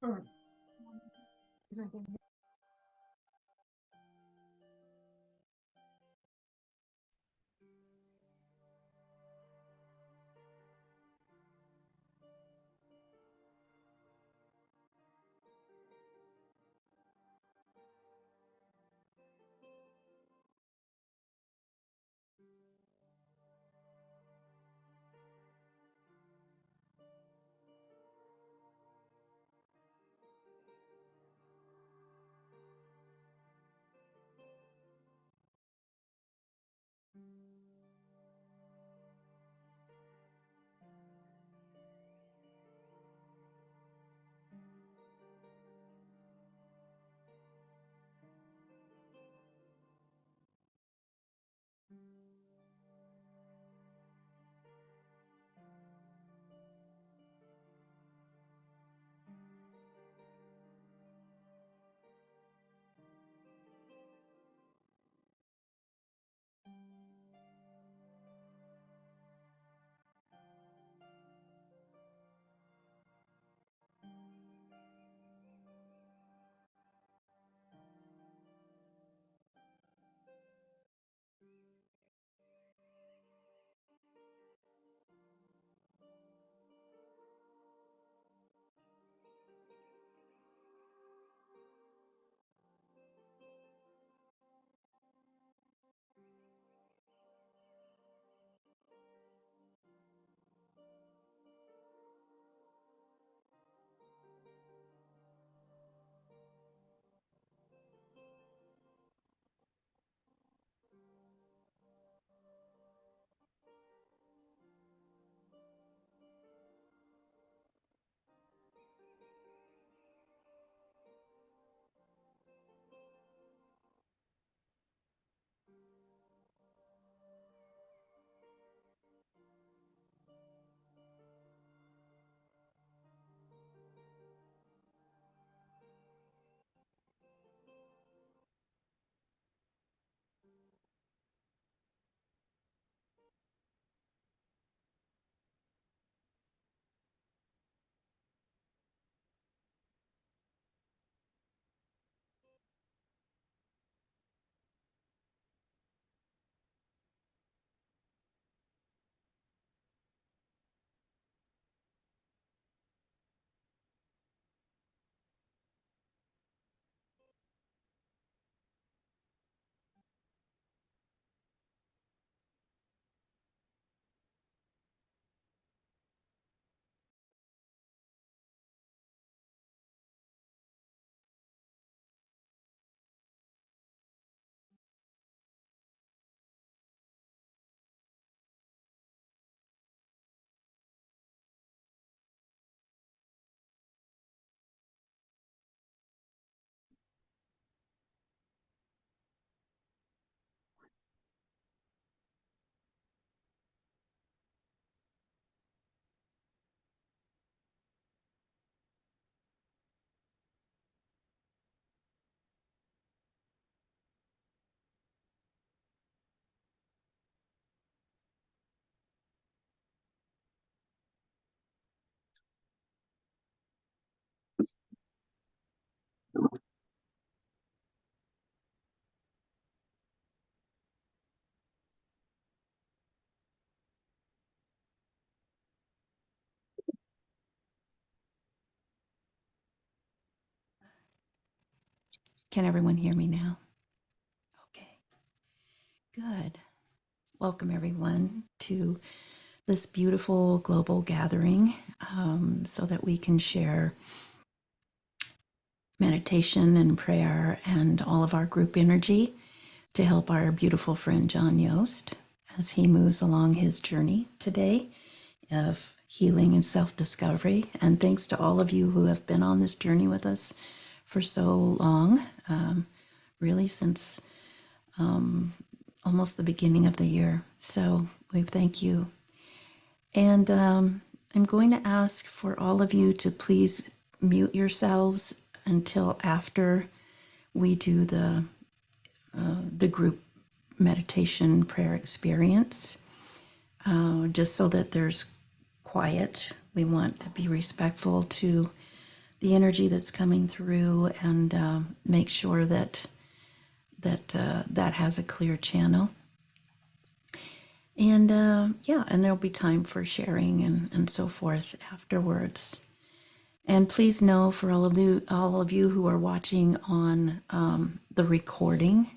Or, is there anything? Can everyone hear me now? Okay, good. Welcome everyone to this beautiful global gathering so that we can share meditation and prayer and all of our group energy to help our beautiful friend John Yost as he moves along his journey today of healing and self-discovery. And thanks to all of you who have been on this journey with us for so long, really since almost the beginning of the year. So we thank you. And I'm going to ask for all of you to please mute yourselves until after we do the group meditation prayer experience, just so that there's quiet. We want to be respectful to the energy that's coming through and make sure that that has a clear channel. And yeah, and there'll be time for sharing and so forth afterwards. And please know, for all of you who are watching on the recording,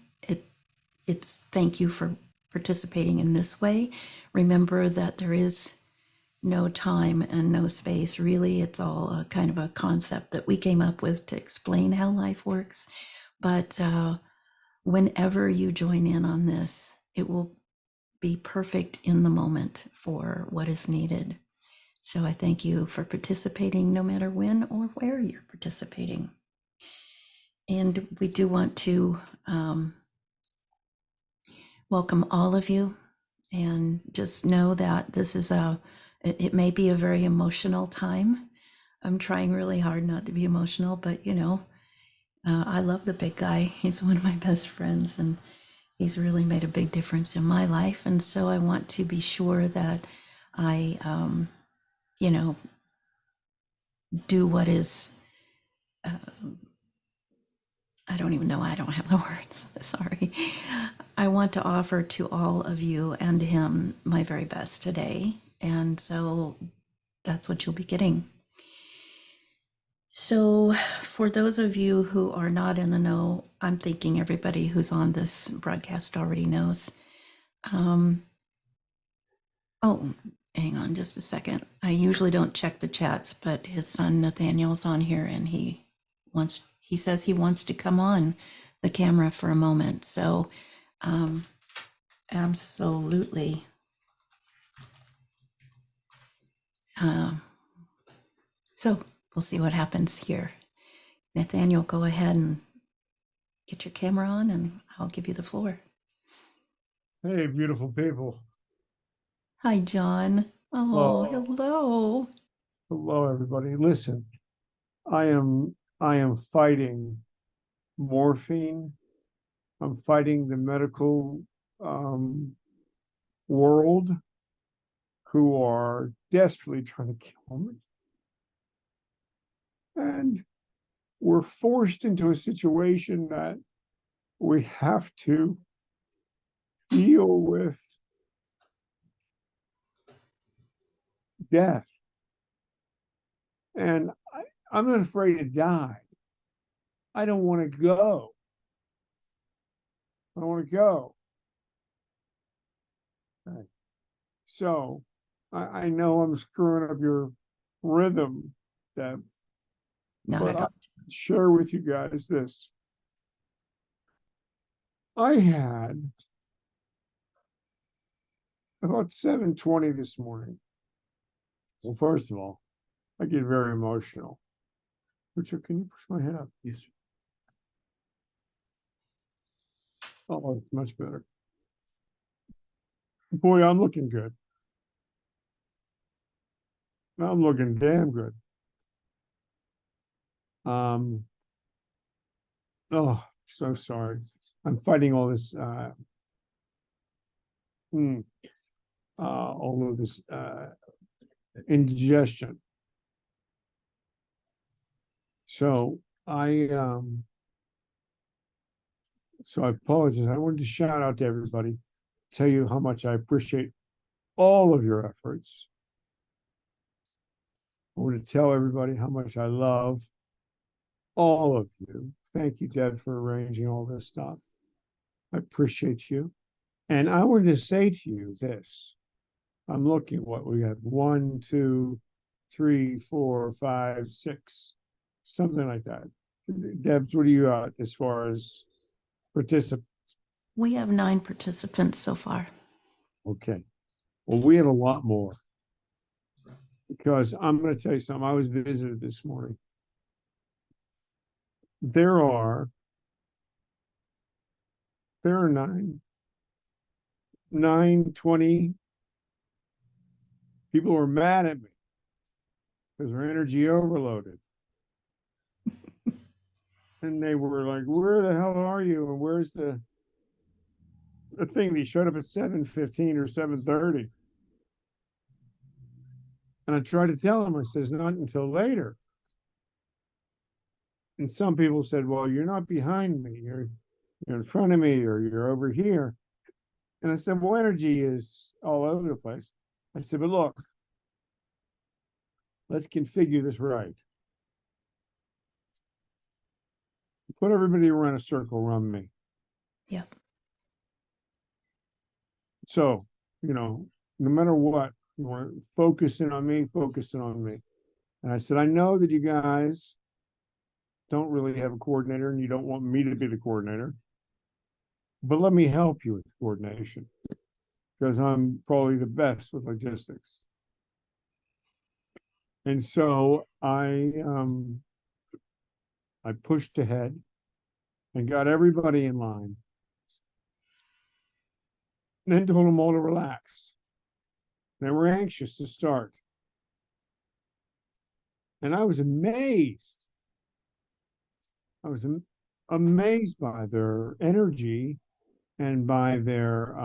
it's thank you for participating in this way. Remember that there is no time and no space. Really, it's all a kind of a concept that we came up with to explain how life works. But whenever you join in on this, it will be perfect in the moment for what is needed. So I thank you for participating no matter when or where you're participating. And we do want to welcome all of you, and just know that this is it may be a very emotional time. I'm trying really hard not to be emotional, but you know, I love the big guy. He's one of my best friends, and he's really made a big difference in my life. And so I want to be sure that I, you know, do what is, I don't even know, I don't have the words, sorry. I want to offer to all of you and him my very best today. And so that's what you'll be getting. So for those of you who are not in the know, I'm thinking everybody who's on this broadcast already knows. Oh, hang on just a second. I usually don't check the chats, but his son Nathaniel's on here, and he says he wants to come on the camera for a moment. So absolutely. So we'll see what happens here. Nathaniel, go ahead and get your camera on, and I'll give you the floor. Hey, beautiful people. Hi, John. Oh, hello. Hello, everybody. Listen, I am fighting morphine. I'm fighting the medical world, who are desperately trying to kill me. And we're forced into a situation that we have to deal with death. And I'm not afraid to die. I don't want to go. I don't want to go. Okay. So I know I'm screwing up your rhythm, Deb, Not but at all. I'll share with you guys this. I had about 7:20 this morning. Well, first of all, I get very emotional. Richard, can you push my head up? Yes. Oh, it's much better. Boy, I'm looking good. I'm looking damn good. Oh, so sorry. I'm fighting all this all of this indigestion. So I apologize. I wanted to shout out to everybody, tell you how much I appreciate all of your efforts. I want to tell everybody how much I love all of you. Thank you, Deb, for arranging all this stuff. I appreciate you. And I wanted to say to you this. I'm looking at what we have: 1, 2, 3, 4, 5, 6, something like that. Debs, what are you at as far as participants? We have 9 participants so far. Okay. Well, we have a lot more, because I'm going to tell you something. I was visited this morning. There are 920 people who are mad at me because they're energy overloaded. And they were like, where the hell are you? And where's the thing? They showed up at 7:15 or 7:30. And I tried to tell them, I says, not until later. And some people said, well, you're not behind me. You're in front of me, or you're over here. And I said, well, energy is all over the place. I said, but look, let's configure this right. Put everybody around a circle around me. Yep. So, no matter what, you want focusing on me, focusing on me. And I said, I know that you guys don't really have a coordinator and you don't want me to be the coordinator, but let me help you with coordination because I'm probably the best with logistics. And so I pushed ahead and got everybody in line, and then told them all to relax. They were anxious to start. And I was amazed. I was amazed by their energy and by their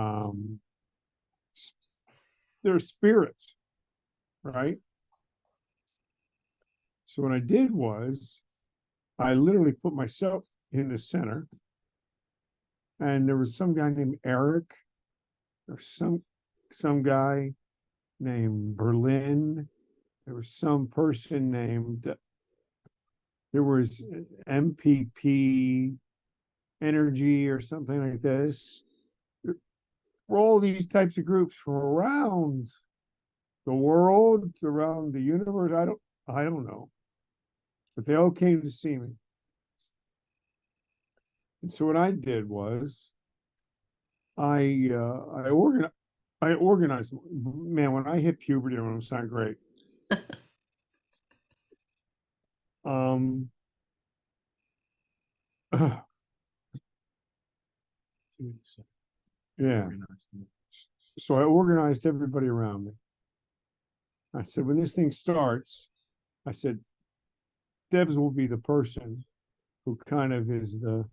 spirits, right? So what I did was I literally put myself in the center, and there was some guy named Eric, or some guy named Berlin. There was some person named, there was MPP Energy or something like this. There were all these types of groups from around the world, around the universe. I don't know, but they all came to see me. And so what I did was I organized. Man, when I hit puberty, it was not great. Yeah. So I organized everybody around me. I said, when this thing starts, I said, Debs will be the person who kind of is the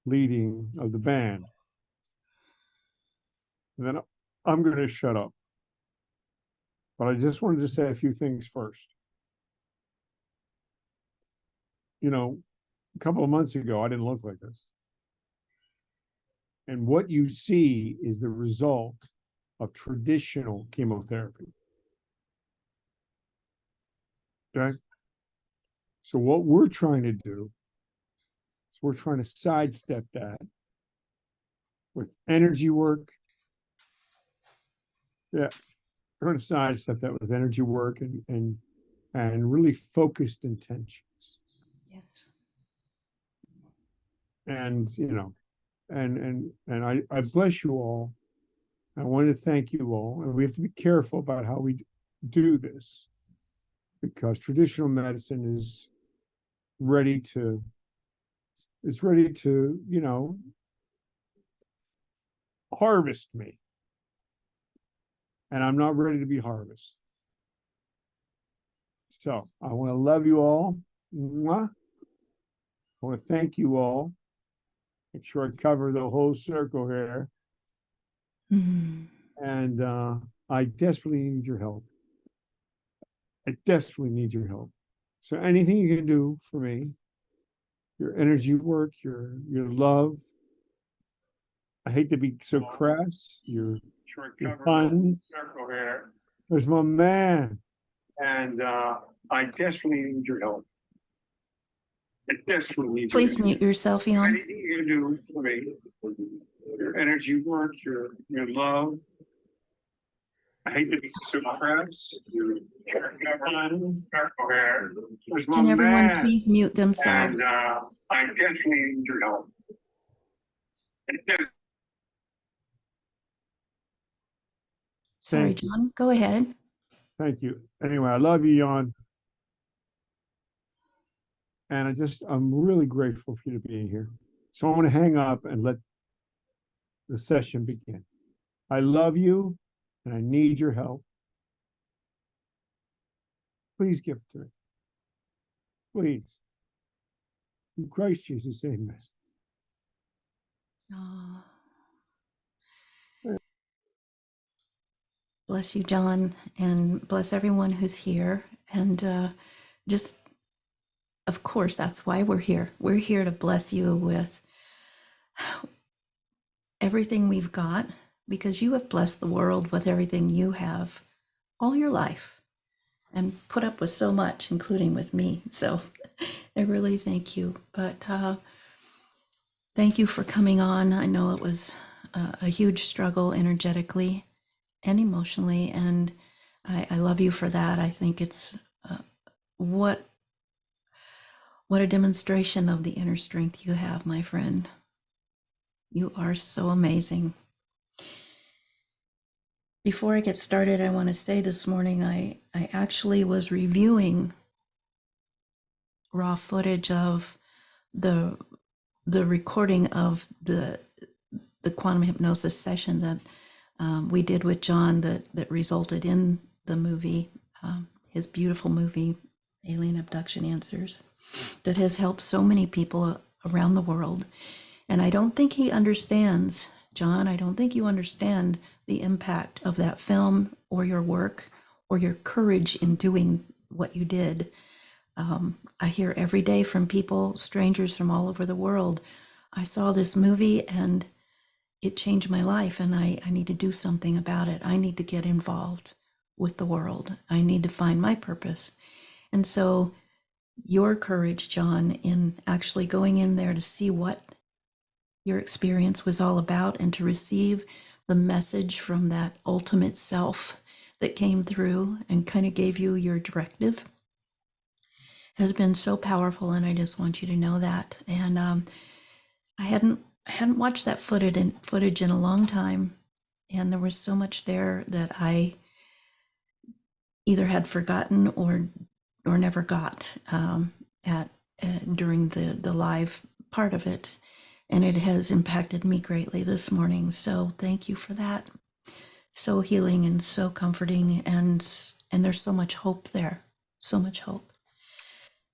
leading of the band. And then I'm going to shut up. But I just wanted to say a few things first. A couple of months ago, I didn't look like this. And what you see is the result of traditional chemotherapy. Okay? So what we're trying to do is we're trying to sidestep that with energy work. Yeah, we're trying to sidestep that with energy work and really focused intentions. Yes. And I bless you all. I want to thank you all, and we have to be careful about how we do this, because traditional medicine is ready to harvest me, and I'm not ready to be harvested. So I want to love you all. Mwah. I want to thank you all. Make sure I cover the whole circle here. Mm. And I desperately need your help. I desperately need your help. So anything you can do for me, your energy work, your love. I hate to be so crass. Your fun. There's my man. And I desperately need your help. I desperately need Please mute yourself, Jan. Anything you can do for me, your energy work, your love. I hate to be so crass. Can everyone please mute themselves? And I desperately need your help. Sorry, John, go ahead. Thank you. Anyway, I love you, Jan. And I'm really grateful for you to be here. So I'm going to hang up and let the session begin. I love you, and I need your help. Please give it to me. Please. In Christ Jesus, amen. Oh. Bless you, John, and bless everyone who's here. And just of course, that's why we're here. We're here to bless you with everything we've got, because you have blessed the world with everything you have all your life and put up with so much, including with me. So I really thank you. But thank you for coming on. I know it was a huge struggle energetically and emotionally, and I love you for that. I think it's what a demonstration of the inner strength you have, my friend. You are so amazing. Before I get started, I want to say this morning I actually was reviewing raw footage of the recording of the quantum hypnosis session that we did with John that resulted in the movie, his beautiful movie, Alien Abduction Answers, that has helped so many people around the world. And I don't think he understands, John, I don't think you understand the impact of that film or your work or your courage in doing what you did. I hear every day from people, strangers from all over the world, I saw this movie and it changed my life, and I need to do something about it. I need to get involved with the world. I need to find my purpose. And so your courage, John, in actually going in there to see what your experience was all about and to receive the message from that ultimate self that came through and kind of gave you your directive has been so powerful. And I just want you to know that. And I hadn't watched that footage in a long time, and there was so much there that I either had forgotten or never got at during the live part of it, and it has impacted me greatly this morning. So thank you for that. So healing and so comforting, and there's so much hope there, so much hope.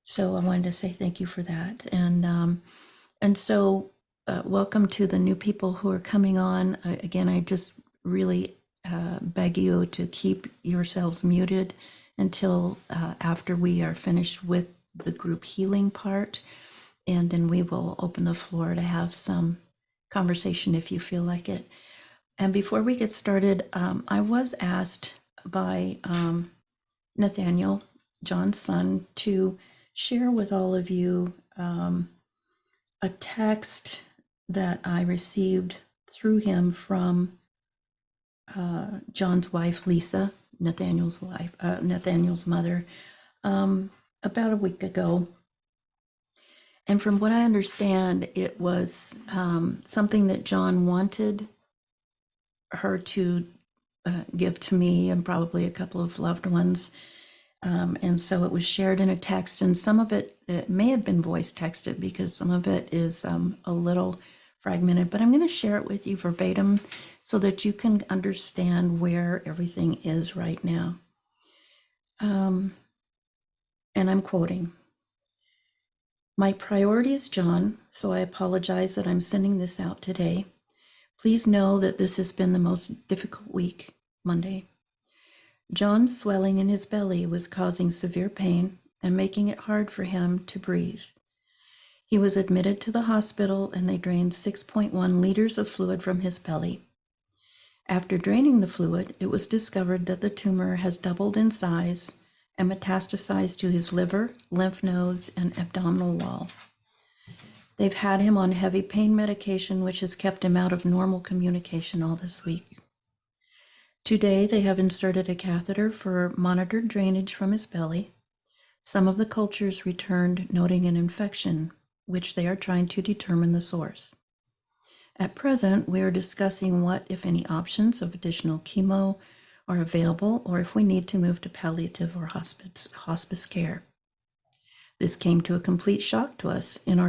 So I wanted to say thank you for that, and so. Welcome to the new people who are coming on. Again, I just really beg you to keep yourselves muted until after we are finished with the group healing part. And then we will open the floor to have some conversation if you feel like it. And before we get started, I was asked by Nathaniel, John's son, to share with all of you a text that I received through him from John's wife, Lisa, Nathaniel's wife, Nathaniel's mother, about a week ago. And from what I understand, it was something that John wanted her to give to me and probably a couple of loved ones. And so it was shared in a text, and some of it may have been voice texted because some of it is a little fragmented, but I'm going to share it with you verbatim so that you can understand where everything is right now. And I'm quoting, "My priority is John, so I apologize that I'm sending this out today. Please know that this has been the most difficult week, Monday. John's swelling in his belly was causing severe pain and making it hard for him to breathe. He was admitted to the hospital and they drained 6.1 liters of fluid from his belly. After draining the fluid, it was discovered that the tumor has doubled in size and metastasized to his liver, lymph nodes, and abdominal wall. They've had him on heavy pain medication, which has kept him out of normal communication all this week. Today, they have inserted a catheter for monitored drainage from his belly. Some of the cultures returned noting an infection, which they are trying to determine the source. At present, we are discussing what, if any, options of additional chemo are available, or if we need to move to palliative or hospice care. This came to a complete shock to us and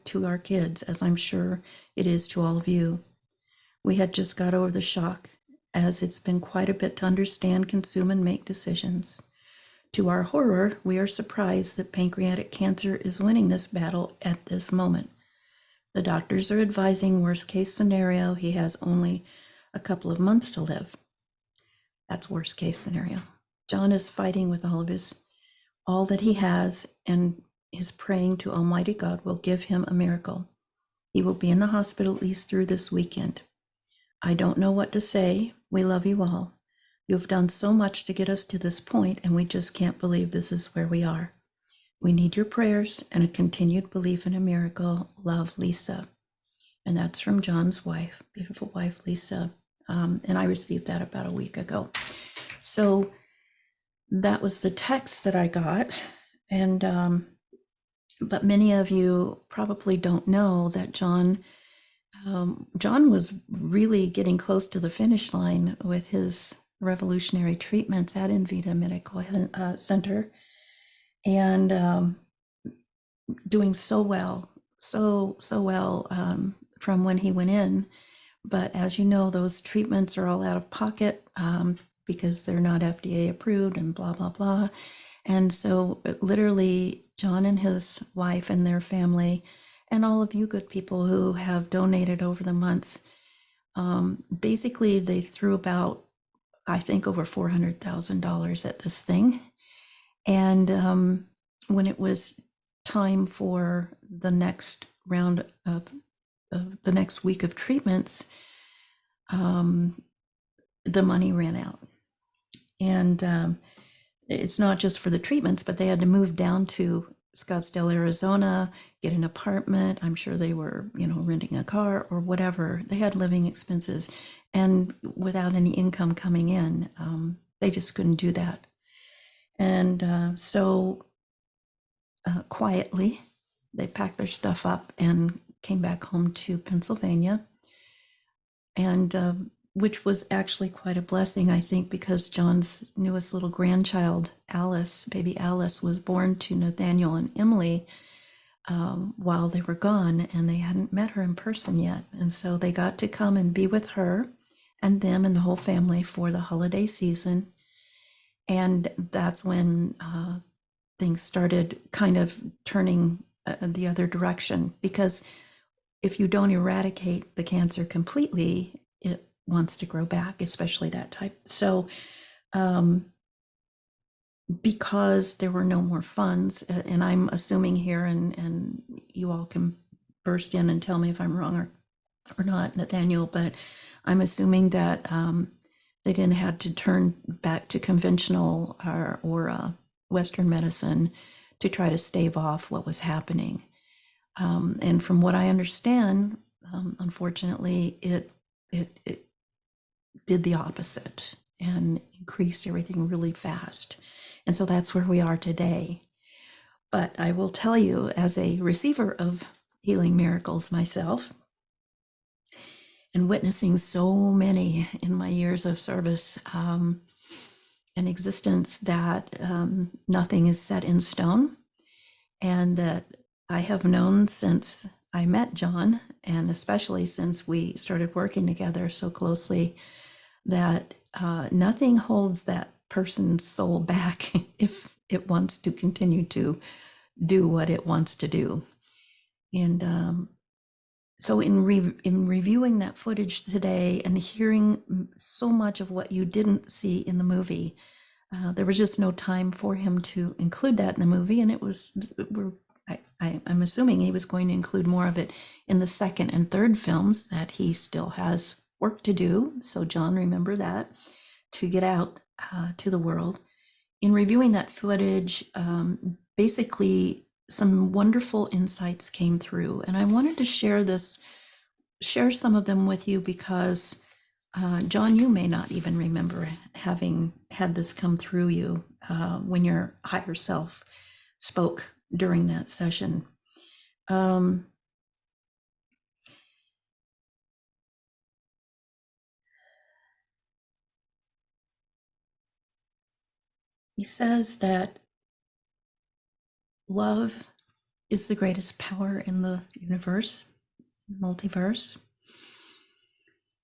to our kids, as I'm sure it is to all of you. We had just got over the shock, as it's been quite a bit to understand, consume, and make decisions. To our horror, we are surprised that pancreatic cancer is winning this battle at this moment. The doctors are advising worst case scenario, he has only a couple of months to live. That's worst case scenario. John is fighting with all that he has, and is praying to Almighty God will give him a miracle. He will be in the hospital at least through this weekend. I don't know what to say. We love you all. You've done so much to get us to this point, and we just can't believe this is where we are. We need your prayers and a continued belief in a miracle. Love, Lisa. And that's from John's wife, beautiful wife, Lisa. And I received that about a week ago. So that was the text that I got. And but many of you probably don't know that John was really getting close to the finish line with his revolutionary treatments at Invita Medical Center, and doing so well, so well from when he went in. But as you know, those treatments are all out of pocket because they're not FDA approved and blah, blah, blah. And so literally John and his wife and their family and all of you good people who have donated over the months, basically they threw about, I think, over $400,000 at this thing. And when it was time for the next round of the next week of treatments, the money ran out. And it's not just for the treatments, but they had to move down to Scottsdale, Arizona, get an apartment. I'm sure they were, renting a car or whatever. They had living expenses. And without any income coming in, they just couldn't do that. And so quietly, they packed their stuff up and came back home to Pennsylvania. And which was actually quite a blessing, I think, because John's newest little grandchild, Alice, baby Alice, was born to Nathaniel and Emily while they were gone, and they hadn't met her in person yet. And so they got to come and be with her and them and the whole family for the holiday season. And that's when things started kind of turning the other direction, because if you don't eradicate the cancer completely, it wants to grow back, especially that type. So because there were no more funds, and I'm assuming here, and you all can burst in and tell me if I'm wrong or not, Nathaniel, but I'm assuming that they didn't have to turn back to conventional or Western medicine to try to stave off what was happening. And from what I understand, unfortunately, it did the opposite and increased everything really fast. And so that's where we are today. But I will tell you, as a receiver of healing miracles myself, and witnessing so many in my years of service and existence, that nothing is set in stone, and that I have known since I met John, and especially since we started working together so closely, that nothing holds that person's soul back if it wants to continue to do what it wants to do. And so in reviewing that footage today and hearing so much of what you didn't see in the movie, there was just no time for him to include that in the movie. And I'm assuming he was going to include more of it in the second and third films that he still has work to do. So John, remember that, to get out to the world. In reviewing that footage, basically some wonderful insights came through, and I wanted to share some of them with you because John, you may not even remember having had this come through you when your higher self spoke during that session. He says that love is the greatest power in the universe, multiverse,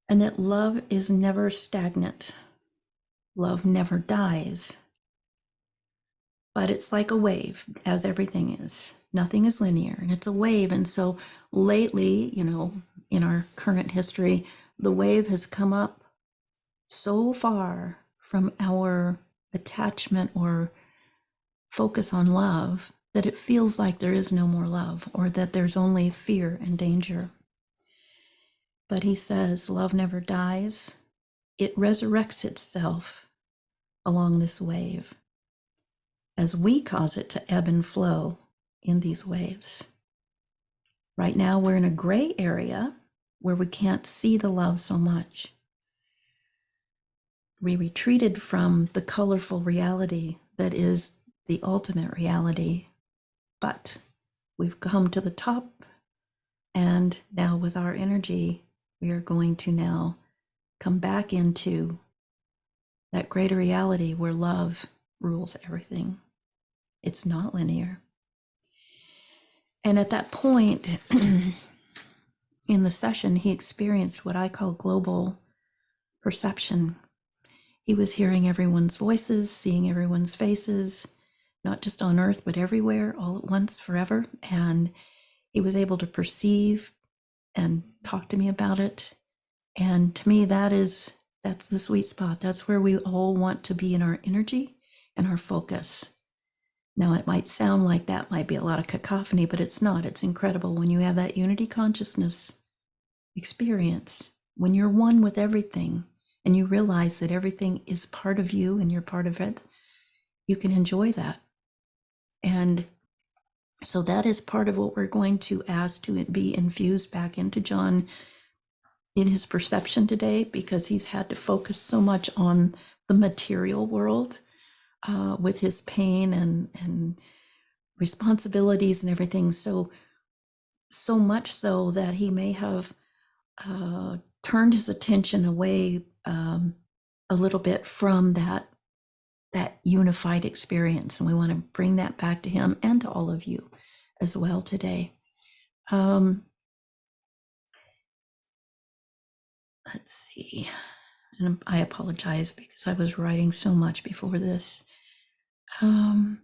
and that love is never stagnant. Love never dies, but it's like a wave, as everything is. Nothing is linear, and it's a wave. And so lately, in our current history, the wave has come up so far from our attachment or focus on love that it feels like there is no more love, or that there's only fear and danger. But he says, love never dies. It resurrects itself along this wave as we cause it to ebb and flow in these waves. Right now, we're in a gray area where we can't see the love so much. We retreated from the colorful reality that is the ultimate reality, but we've come to the top, and now with our energy, we are going to now come back into that greater reality where love rules everything. It's not linear. And at that point in the session, he experienced what I call global perception. He was hearing everyone's voices, seeing everyone's faces, not just on earth, but everywhere, all at once, forever. And he was able to perceive and talk to me about it. And to me, that's the sweet spot. That's where we all want to be in our energy and our focus. Now, it might sound like that might be a lot of cacophony, but it's not. It's incredible when you have that unity consciousness experience, when you're one with everything and you realize that everything is part of you and you're part of it, you can enjoy that. And so that is part of what we're going to ask to be infused back into John in his perception today, because he's had to focus so much on the material world with his pain and responsibilities and everything. So much so that he may have turned his attention away a little bit from that unified experience. And we want to bring that back to him and to all of you as well today. Let's see. And I apologize because I was writing so much before this. In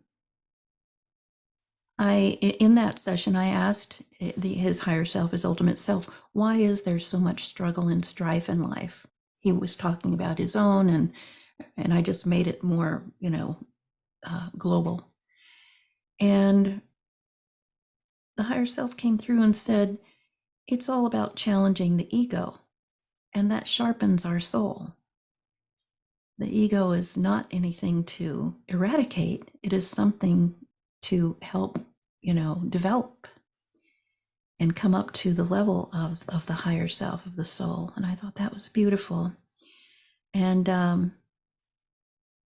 that session, I asked his higher self, his ultimate self, why is there so much struggle and strife in life? He was talking about his own, and I just made it more, global. And the higher self came through and said, it's all about challenging the ego, and that sharpens our soul. The ego is not anything to eradicate. It is something to help, develop and come up to the level of the higher self, of the soul. And I thought that was beautiful. And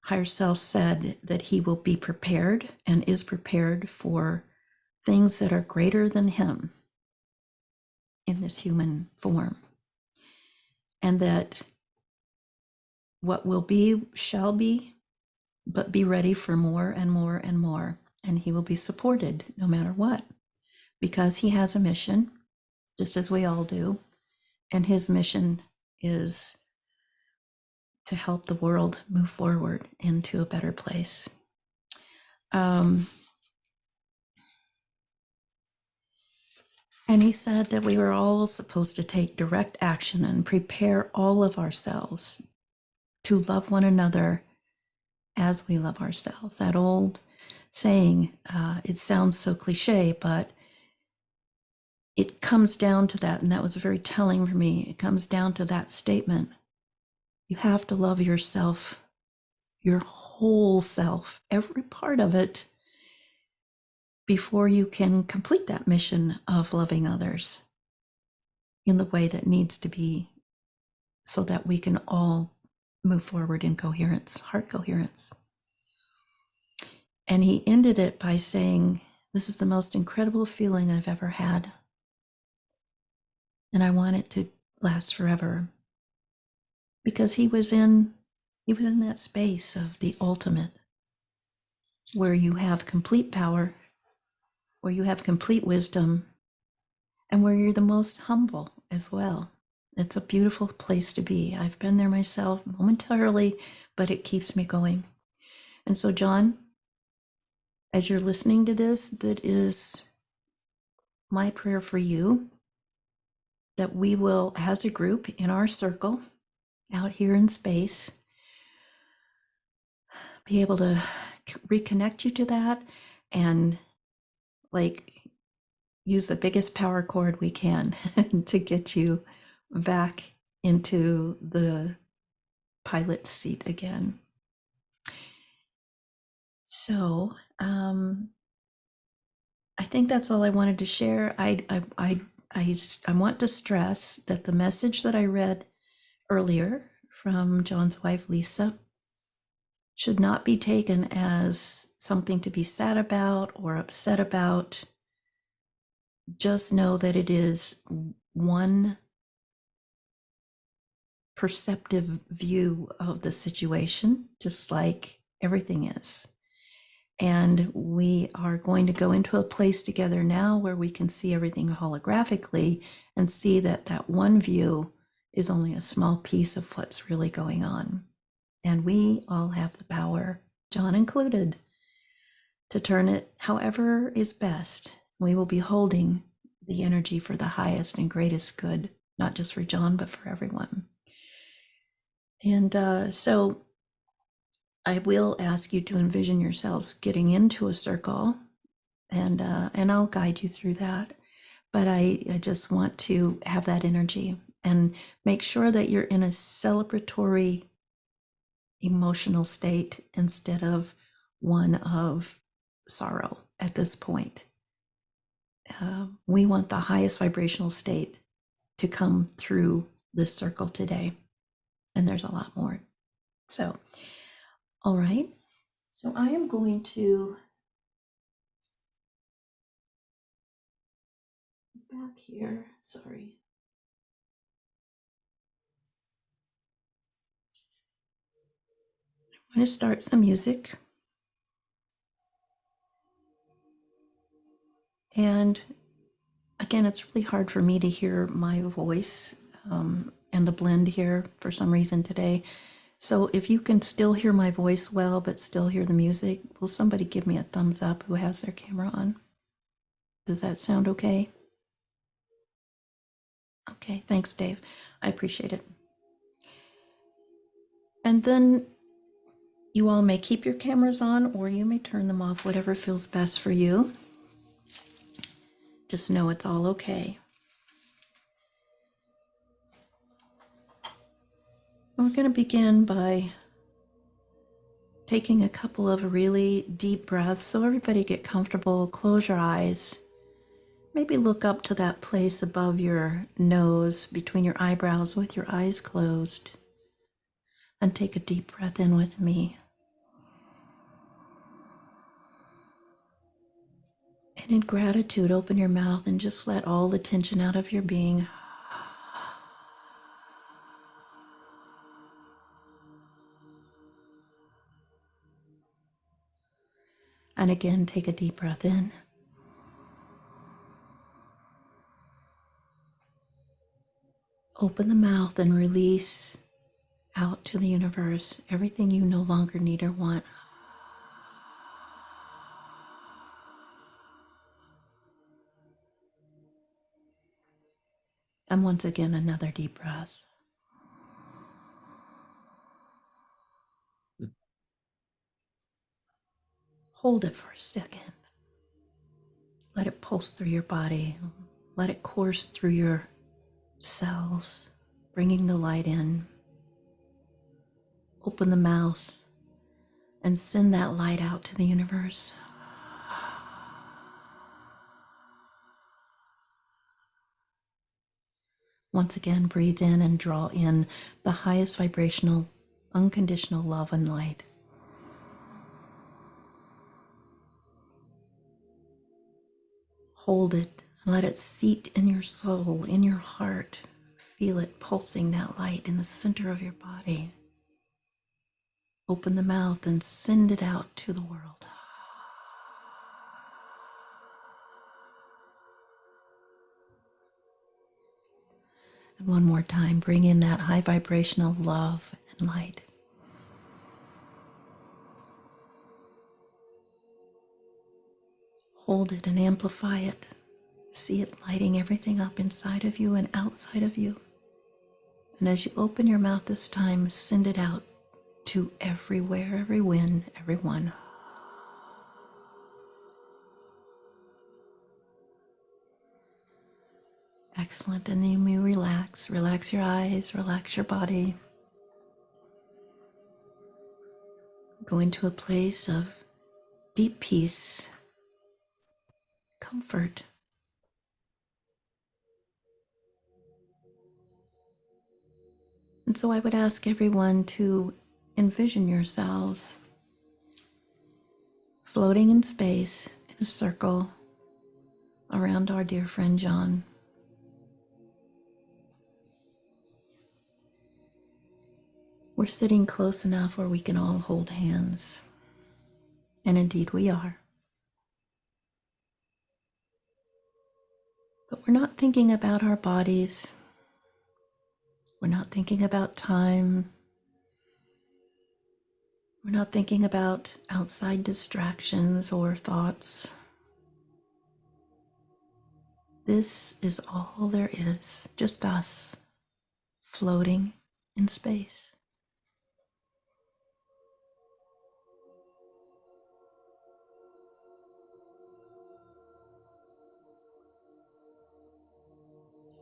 higher self said that he will be prepared and is prepared for things that are greater than him in this human form. And that what will be shall be, but be ready for more and more and more. And he will be supported no matter what, because he has a mission, just as we all do. And his mission is to help the world move forward into a better place. And he said that we were all supposed to take direct action and prepare all of ourselves to love one another as we love ourselves. That old saying, it sounds so cliche, but it comes down to that. And that was very telling for me. It comes down to that statement. You have to love yourself, your whole self, every part of it, before you can complete that mission of loving others in the way that needs to be, so that we can all move forward in coherence, heart coherence. And he ended it by saying, this is the most incredible feeling I've ever had. And I want it to last forever. Because he was in that space of the ultimate, where you have complete power, where you have complete wisdom, and where you're the most humble as well. It's a beautiful place to be. I've been there myself momentarily, but it keeps me going. And so, John, as you're listening to this, that is my prayer for you, that we will, as a group in our circle out here in space, be able to reconnect you to that and like use the biggest power cord we can to get you back into the pilot seat again. So I think that's all I wanted to share. I want to stress that the message that I read earlier from John's wife, Lisa, should not be taken as something to be sad about or upset about. Just know that it is one perceptive view of the situation, just like everything is. And we are going to go into a place together now where we can see everything holographically and see that that one view is only a small piece of what's really going on. And we all have the power, John included, to turn it however is best. We will be holding the energy for the highest and greatest good, not just for John, but for everyone. And so I will ask you to envision yourselves getting into a circle, and I'll guide you through that. But I just want to have that energy and make sure that you're in a celebratory emotional state instead of one of sorrow at this point. We want the highest vibrational state to come through this circle today. And there's a lot more. So, all right. So I am going to back here. Sorry. I'm going to start some music. And again, it's really hard for me to hear my voice and the blend here for some reason today. So if you can still hear my voice well, but still hear the music, will somebody give me a thumbs up who has their camera on? Does that sound okay? Okay, thanks, Dave. I appreciate it. And then you all may keep your cameras on or you may turn them off, whatever feels best for you. Just know it's all okay. We're going to begin by taking a couple of really deep breaths. So everybody get comfortable, close your eyes. Maybe look up to that place above your nose, between your eyebrows with your eyes closed. And take a deep breath in with me. And in gratitude, open your mouth and just let all the tension out of your being. And again, take a deep breath in. Open the mouth and release out to the universe everything you no longer need or want. And once again, another deep breath. Hold it for a second. Let it pulse through your body. Let it course through your cells, bringing the light in. Open the mouth and send that light out to the universe. Once again, breathe in and draw in the highest vibrational, unconditional love and light. Hold it and let it seat in your soul, in your heart. Feel it pulsing that light in the center of your body. Open the mouth and send it out to the world. And one more time, bring in that high vibrational love and light. Hold it and amplify it. See it lighting everything up inside of you and outside of you. And as you open your mouth this time, send it out to everywhere, every when, everyone. Excellent. And then you relax. Relax your eyes, relax your body. Go into a place of deep peace, comfort. And so I would ask everyone to envision yourselves floating in space in a circle around our dear friend John. We're sitting close enough where we can all hold hands. And indeed we are. But we're not thinking about our bodies. We're not thinking about time. We're not thinking about outside distractions or thoughts. This is all there is, just us floating in space.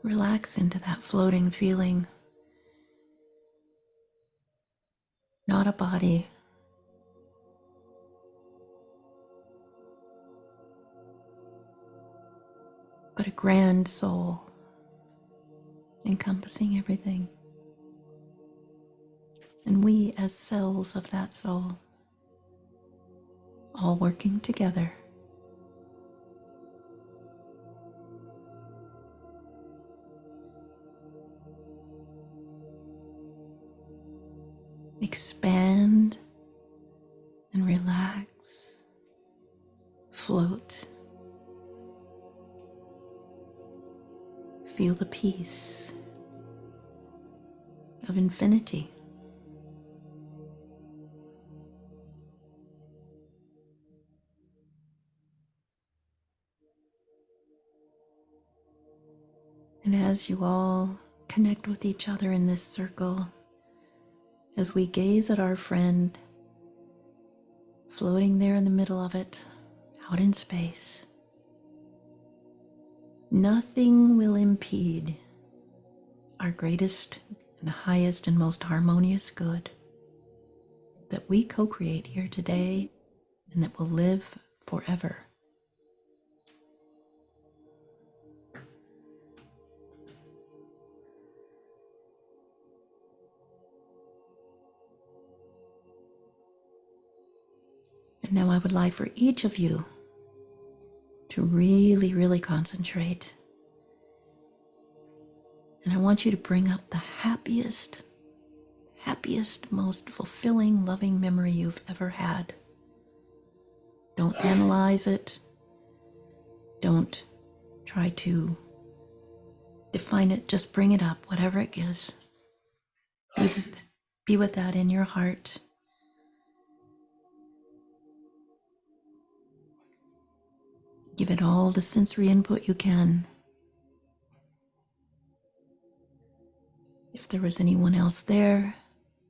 Relax into that floating feeling. Not a body, but a grand soul encompassing everything. And we as cells of that soul, all working together. Expand and relax, float. Feel the peace of infinity. And as you all connect with each other in this circle, as we gaze at our friend floating there in the middle of it, out in space, nothing will impede our greatest and highest and most harmonious good that we co-create here today and that will live forever. And now I would like for each of you to really, really concentrate. And I want you to bring up the happiest, most fulfilling, loving memory you've ever had. Don't analyze it. Don't try to define it. Just bring it up, whatever it is. Be with that in your heart. Give it all the sensory input you can. If there was anyone else there,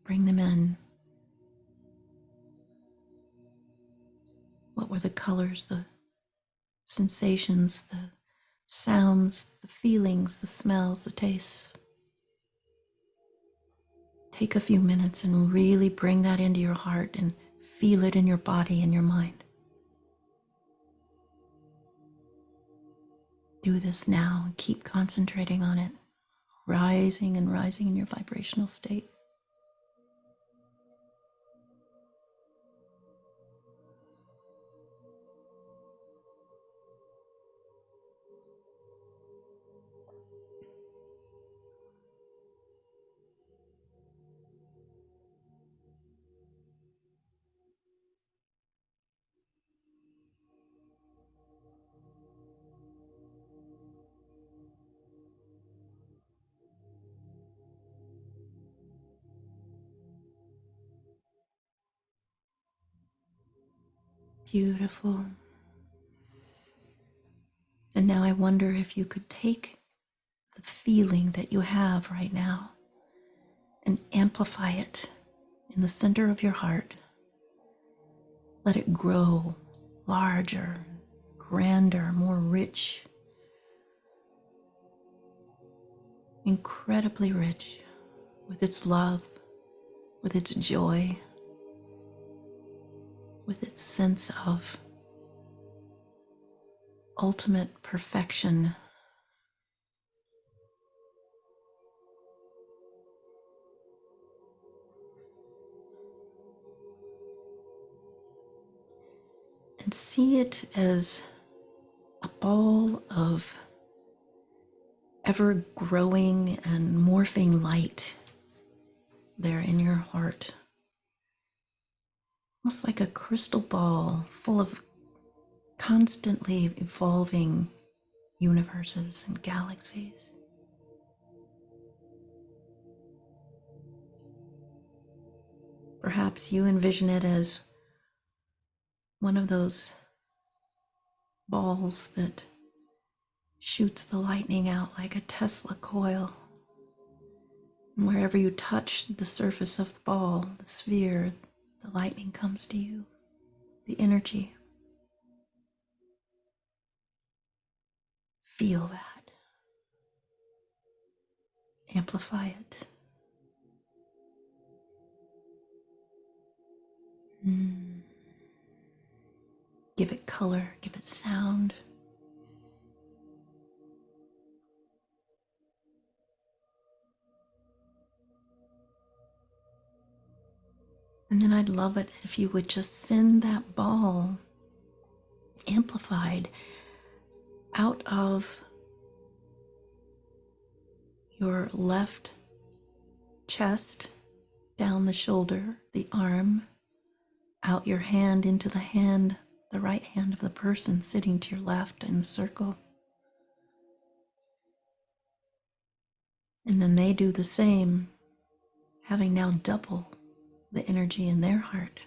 bring them in. What were the colors, the sensations, the sounds, the feelings, the smells, the tastes? Take a few minutes and really bring that into your heart and feel it in your body and your mind. Do this now and keep concentrating on it, rising and rising in your vibrational state. Beautiful. And now I wonder if you could take the feeling that you have right now and amplify it in the center of your heart. Let it grow larger, grander, more rich. incredibly rich with its love, with its joy, with its sense of ultimate perfection. And see it as a ball of ever growing and morphing light there in your heart. Almost like a crystal ball full of constantly evolving universes and galaxies. Perhaps you envision it as one of those balls that shoots the lightning out like a Tesla coil. And wherever you touch the surface of the ball, the sphere, the lightning comes to you, the energy. Feel that. Amplify it. Give it color, give it sound. And then I'd love it if you would just send that ball amplified out of your left chest, down the shoulder, the arm, out your hand into the hand, the right hand of the person sitting to your left in the circle. And then they do the same, having now double the energy in their heart.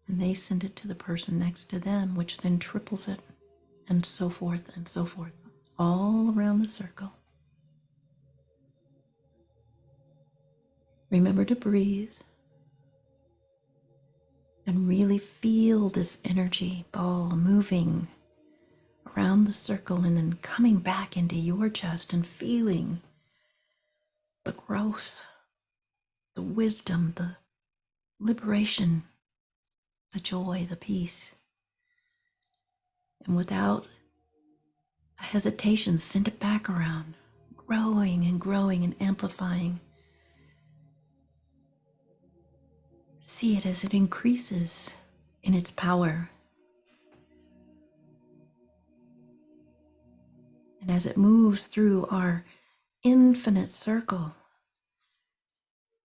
And they send it to the person next to them, which then triples it, and so forth, all around the circle. Remember to breathe and really feel this energy ball moving around the circle and then coming back into your chest and feeling the growth, the wisdom, the liberation, the joy, the peace. And without a hesitation, send it back around, growing and amplifying. See it as it increases in its power. And as it moves through our infinite circle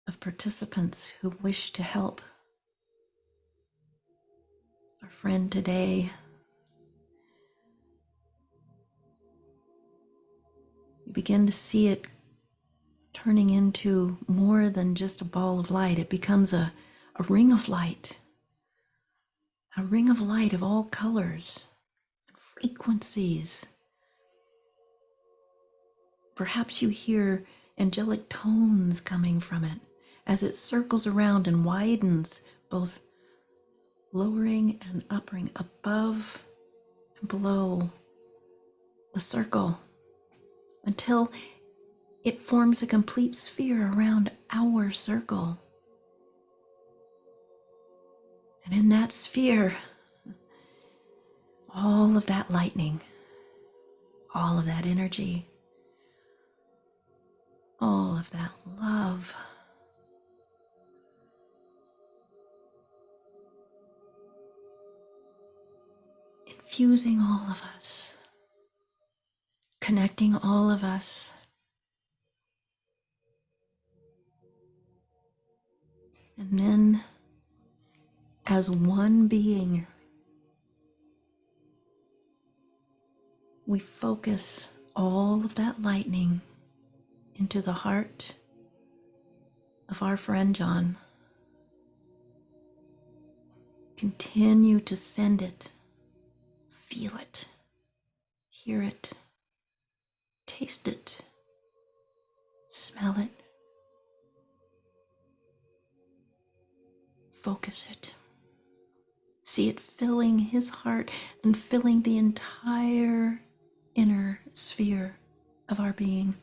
of participants who wish to help our friend today, you begin to see it turning into more than just a ball of light. It becomes a ring of light, a ring of light of all colors and frequencies. Perhaps you hear angelic tones coming from it as it circles around and widens, both lowering and upping, above and below the circle, until it forms a complete sphere around our circle. And in that sphere, all of that lightning, all of that energy, all of that love, infusing all of us, connecting all of us. And then, as one being, we focus all of that lightning into the heart of our friend John. Continue to send it, feel it, hear it, taste it, smell it, focus it. See it filling his heart and filling the entire inner sphere of our being.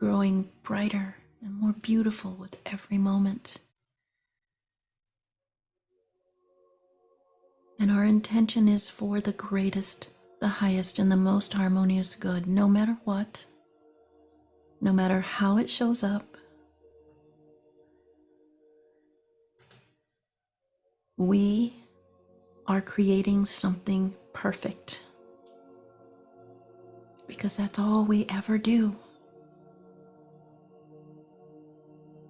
growing brighter and more beautiful with every moment. And our intention is for the greatest, the highest, and the most harmonious good, no matter what, no matter how it shows up. We are creating something perfect because that's all we ever do.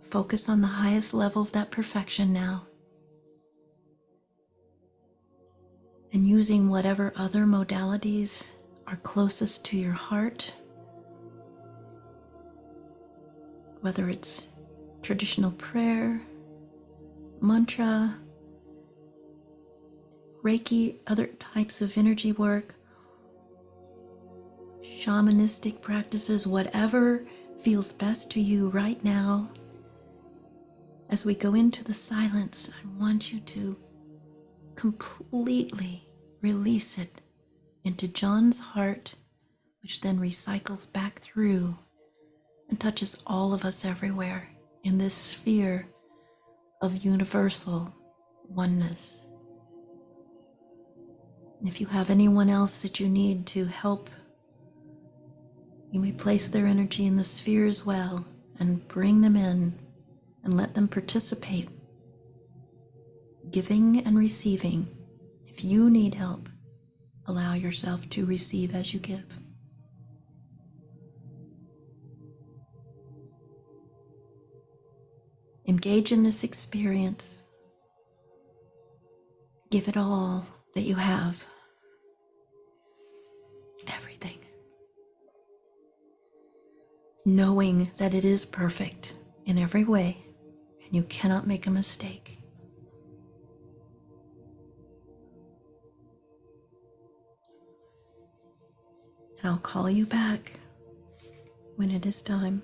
Focus on the highest level of that perfection now, and using whatever other modalities are closest to your heart, whether it's traditional prayer, mantra, Reiki, other types of energy work, shamanistic practices, whatever feels best to you right now. As we go into the silence, I want you to completely release it into John's heart, which then recycles back through and touches all of us everywhere in this sphere of universal oneness. And if you have anyone else that you need to help, you may place their energy in the sphere as well and bring them in and let them participate, giving and receiving. If you need help, allow yourself to receive as you give. Engage in this experience. Give it all that you have. Everything. Knowing that it is perfect in every way and you cannot make a mistake. And I'll call you back when it is time.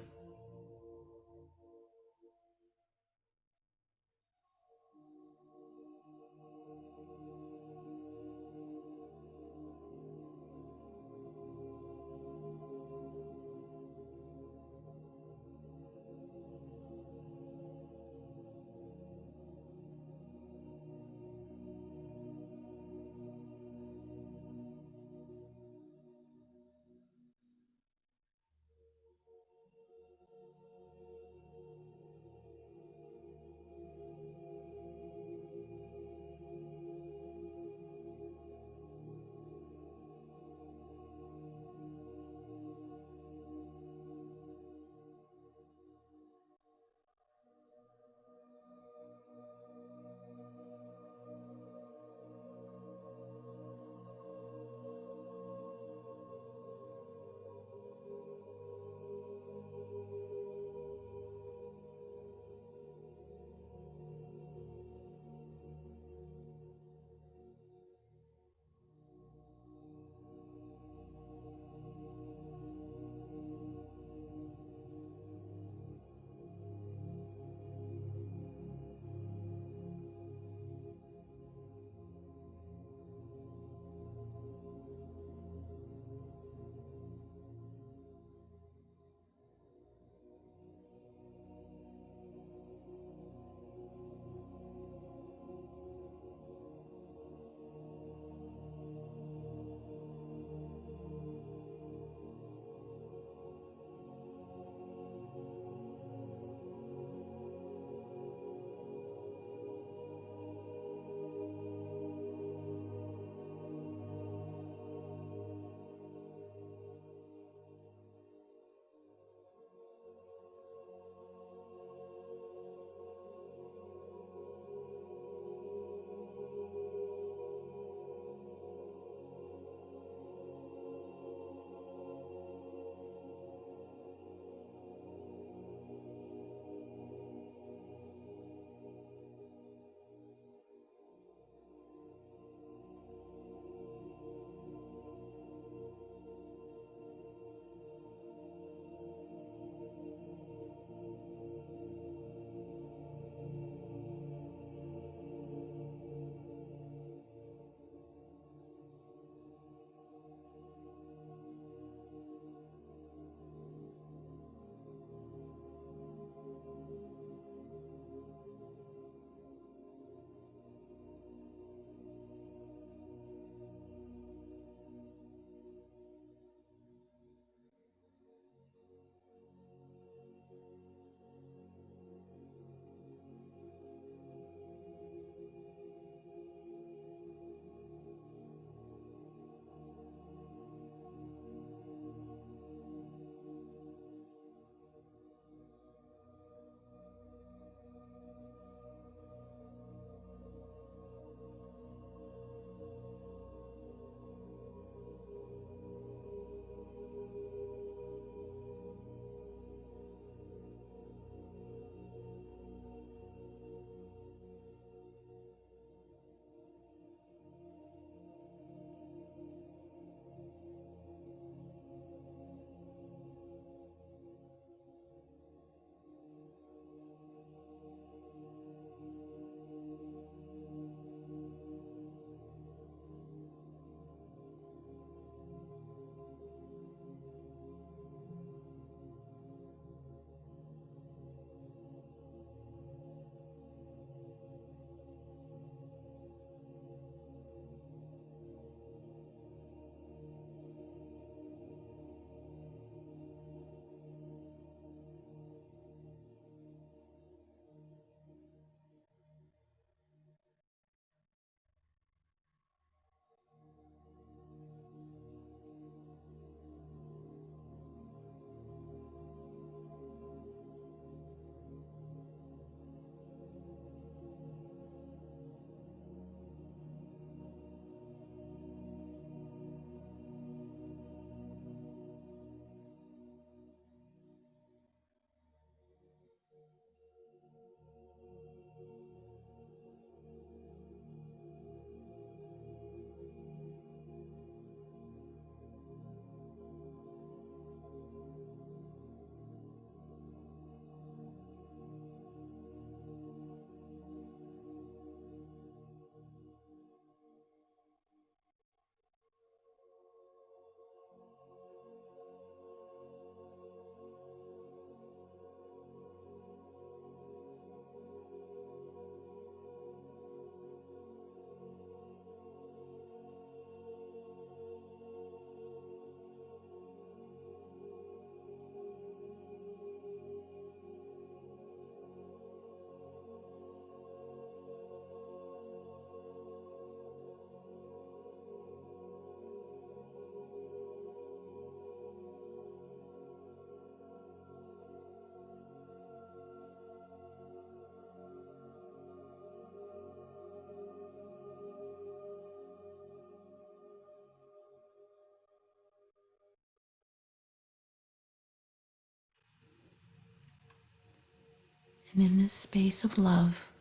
And in this space of love,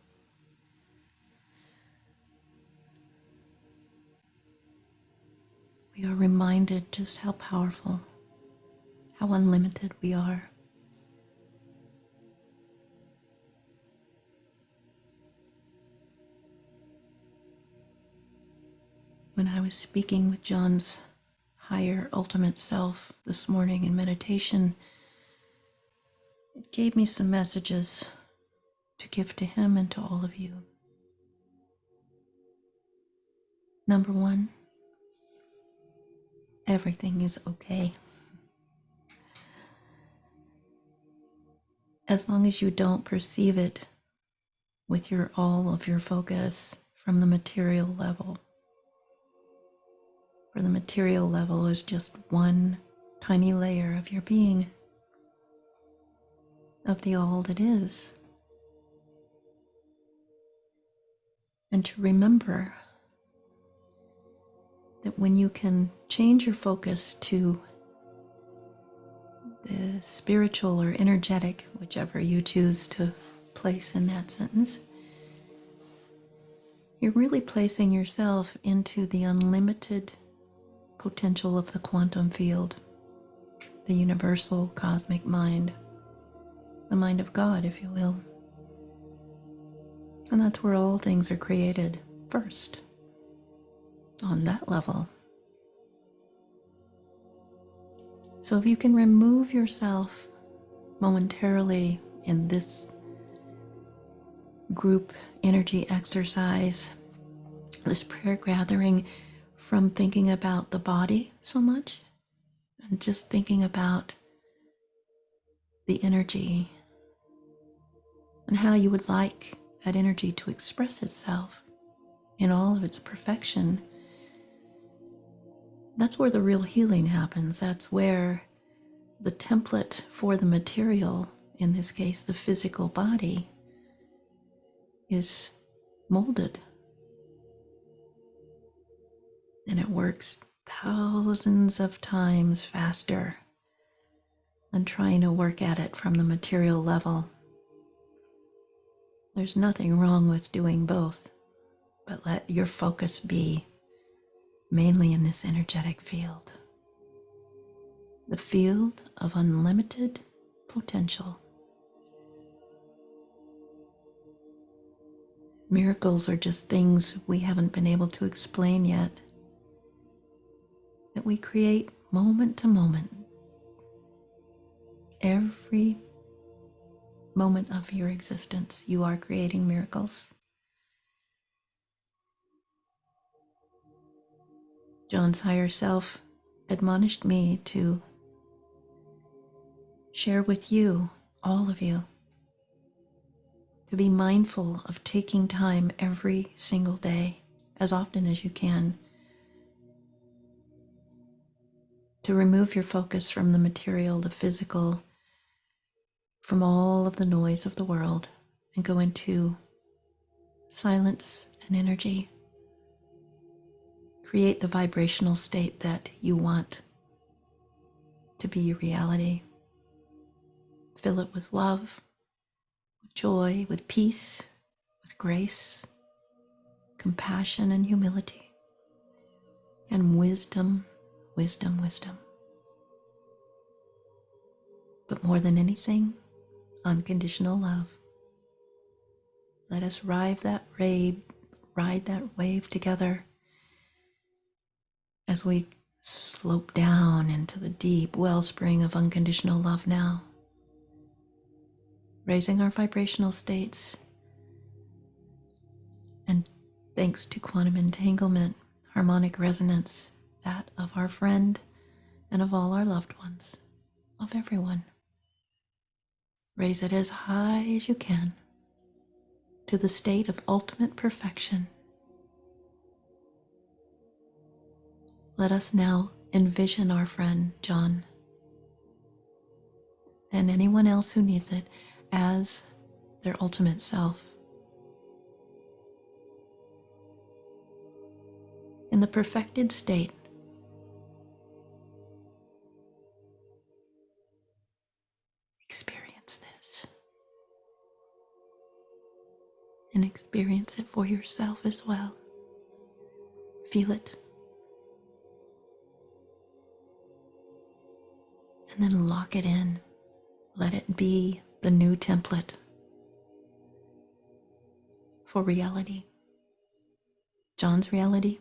we are reminded just how powerful, how unlimited we are. When I was speaking with John's higher ultimate self this morning in meditation, it gave me some messages to give to him and to all of you. Number one, everything is okay. As long as you don't perceive it with all of your focus from the material level. For the material level is just one tiny layer of your being, of the all that is. And to remember that when you can change your focus to the spiritual or energetic, whichever you choose to place in that sentence, you're really placing yourself into the unlimited potential of the quantum field, the universal cosmic mind, the mind of God, if you will. And that's where all things are created first, on that level. So if you can remove yourself momentarily in this group energy exercise, this prayer gathering, from thinking about the body so much and just thinking about the energy and how you would like that energy to express itself in all of its perfection, that's where the real healing happens. That's where the template for the material, in this case the physical body, is molded. And it works thousands of times faster than trying to work at it from the material level. There's nothing wrong with doing both, but let your focus be mainly in this energetic field, the field of unlimited potential. Miracles are just things we haven't been able to explain yet, that we create moment to moment. Every moment of your existence, you are creating miracles. John's higher self admonished me to share with you, all of you, to be mindful of taking time every single day, as often as you can, to remove your focus from the material, the physical, from all of the noise of the world, and go into silence and energy. Create the vibrational state that you want to be your reality. Fill it with love, with joy, with peace, with grace, compassion and humility, and wisdom, wisdom, wisdom. But more than anything, unconditional love. Let us ride that wave together as we slope down into the deep wellspring of unconditional love now, raising our vibrational states, and thanks to quantum entanglement, harmonic resonance, that of our friend and of all our loved ones, of everyone. Raise it as high as you can to the state of ultimate perfection. Let us now envision our friend John and anyone else who needs it as their ultimate self. In the perfected state, experience this. and experience it for yourself as well. Feel it. And then lock it in. Let it be the new template for reality. John's reality,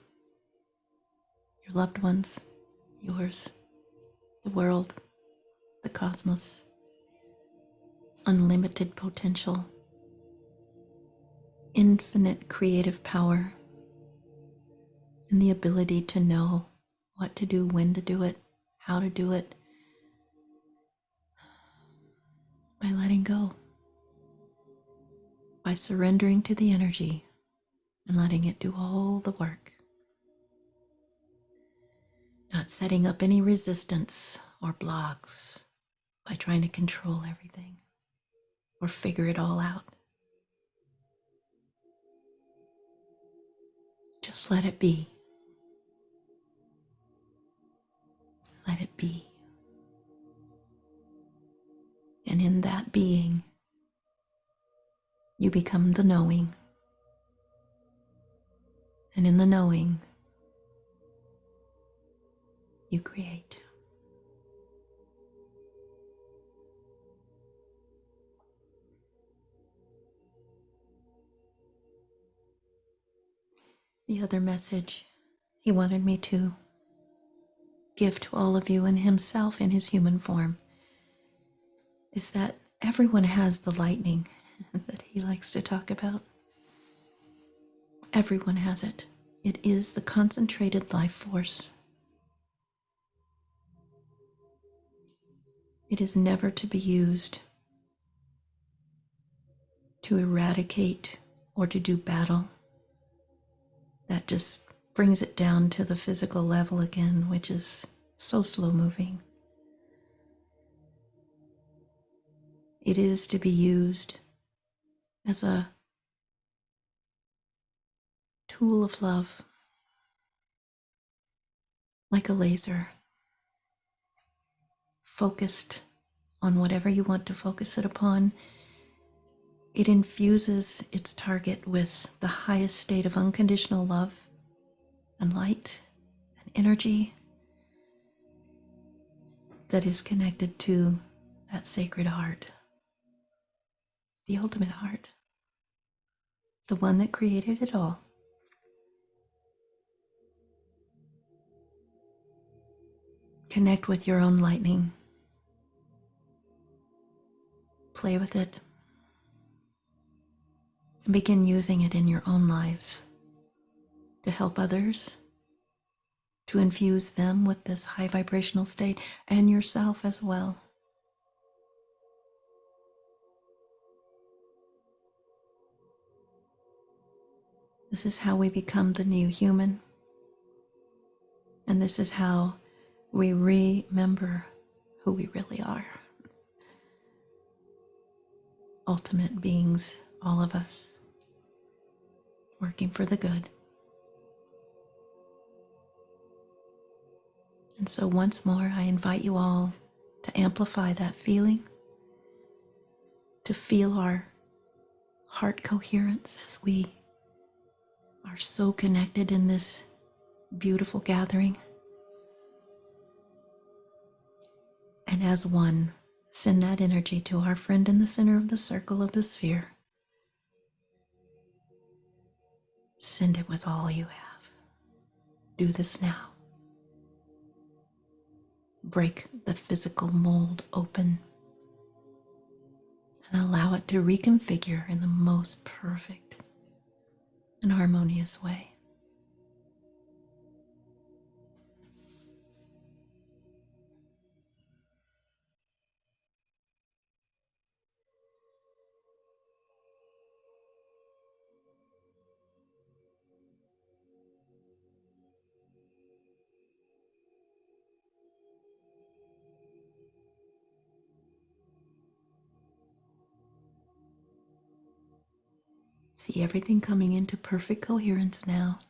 your loved ones, yours, the world, the cosmos, unlimited potential, infinite creative power, and the ability to know what to do, when to do it, how to do it, by letting go, by surrendering to the energy and letting it do all the work. Not setting up any resistance or blocks by trying to control everything or figure it all out. Just let it be. Let it be. And in that being, you become the knowing. And in the knowing, you create. The other message he wanted me to give to all of you and himself in his human form is that everyone has the lightning that he likes to talk about. Everyone has it. It is the concentrated life force. It is never to be used to eradicate or to do battle. That just brings it down to the physical level again, which is so slow moving. It is to be used as a tool of love, like a laser, focused on whatever you want to focus it upon. It infuses its target with the highest state of unconditional love and light and energy that is connected to that sacred heart, the ultimate heart, the one that created it all. Connect with your own lightning. Play with it. And begin using it in your own lives to help others, to infuse them with this high vibrational state, and yourself as well. This is how we become the new human. And this is how we remember who we really are. Ultimate beings, all of us, working for the good. And so once more, I invite you all to amplify that feeling, to feel our heart coherence as we are so connected in this beautiful gathering. And as one, send that energy to our friend in the center of the circle of the sphere. Send it with all you have. Do this now. Break the physical mold open and allow it to reconfigure in the most perfect and harmonious way. See everything coming into perfect coherence now,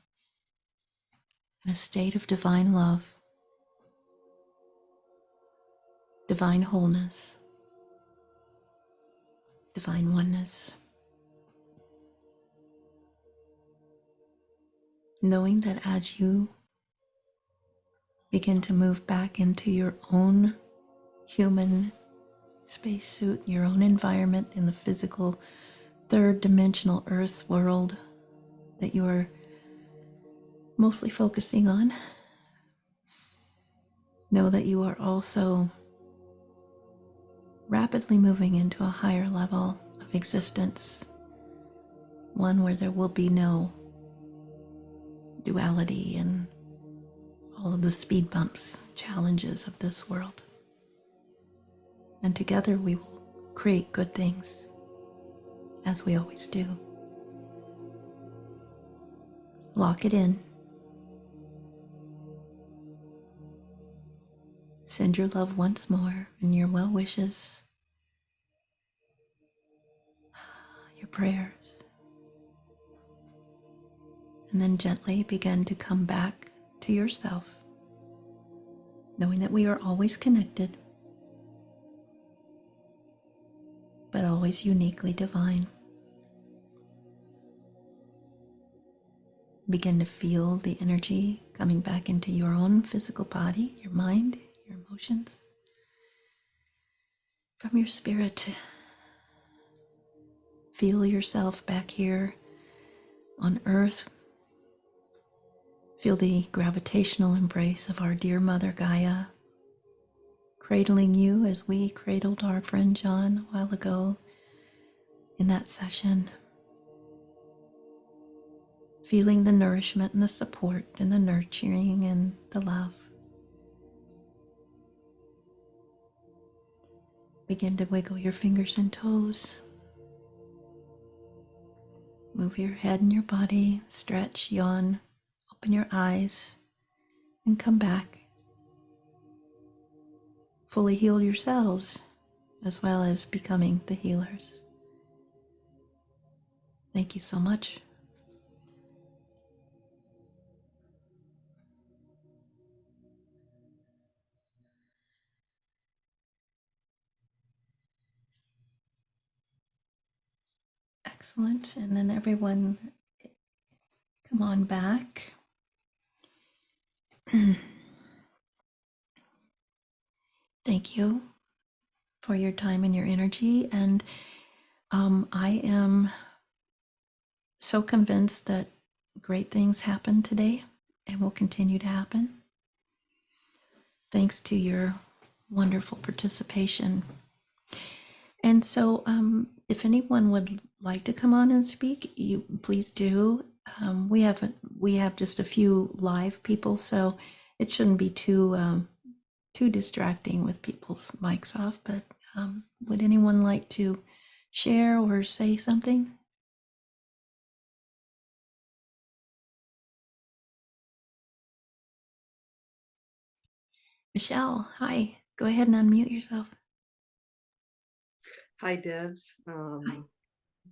in a state of divine love, divine wholeness, divine oneness. knowing that as you begin to move back into your own human spacesuit, your own environment in the physical third dimensional earth world that you are mostly focusing on, know that you are also rapidly moving into a higher level of existence, one where there will be no duality and all of the speed bumps, challenges of this world. And together we will create good things, as we always do. Lock it in. Send your love once more and your well wishes, your prayers. And then gently begin to come back to yourself, knowing that we are always connected, but always uniquely divine. Begin to feel the energy coming back into your own physical body, your mind, your emotions, from your spirit. Feel yourself back here on earth. Feel the gravitational embrace of our dear Mother Gaia, cradling you as we cradled our friend John a while ago in that session. Feeling the nourishment and the support and the nurturing and the love. Begin to wiggle your fingers and toes. Move your head and your body, stretch, yawn, open your eyes, and come back. Fully heal yourselves, as well as becoming the healers. Thank you so much. Excellent. And then everyone, come on back. Thank you for your time and your energy. And I am so convinced that great things happened today and will continue to happen. Thanks to your wonderful participation. And so if anyone would like to come on and speak, you please do. We have just a few live people, so it shouldn't be too distracting with people's mics off. But would anyone like to share or say something? Michelle, hi. Go ahead and unmute yourself. Hi, Debs. Hi.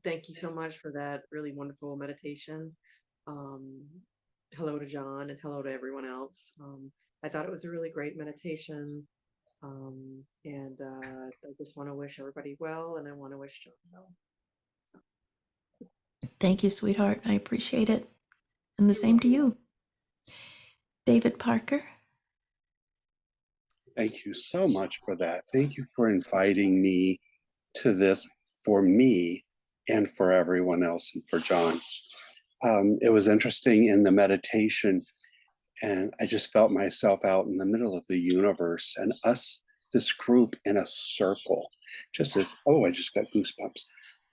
Thank you so much for that really wonderful meditation. Hello to John and hello to everyone else. I thought it was a really great meditation. And I just want to wish everybody well, and I want to wish John well. Thank you, sweetheart. I appreciate it. And the same to you. David Parker. Thank you so much for that. Thank you for inviting me to this for me and for everyone else and for John. It was interesting in the meditation, and I just felt myself out in the middle of the universe and us, this group in a circle, just as, oh, I just got goosebumps,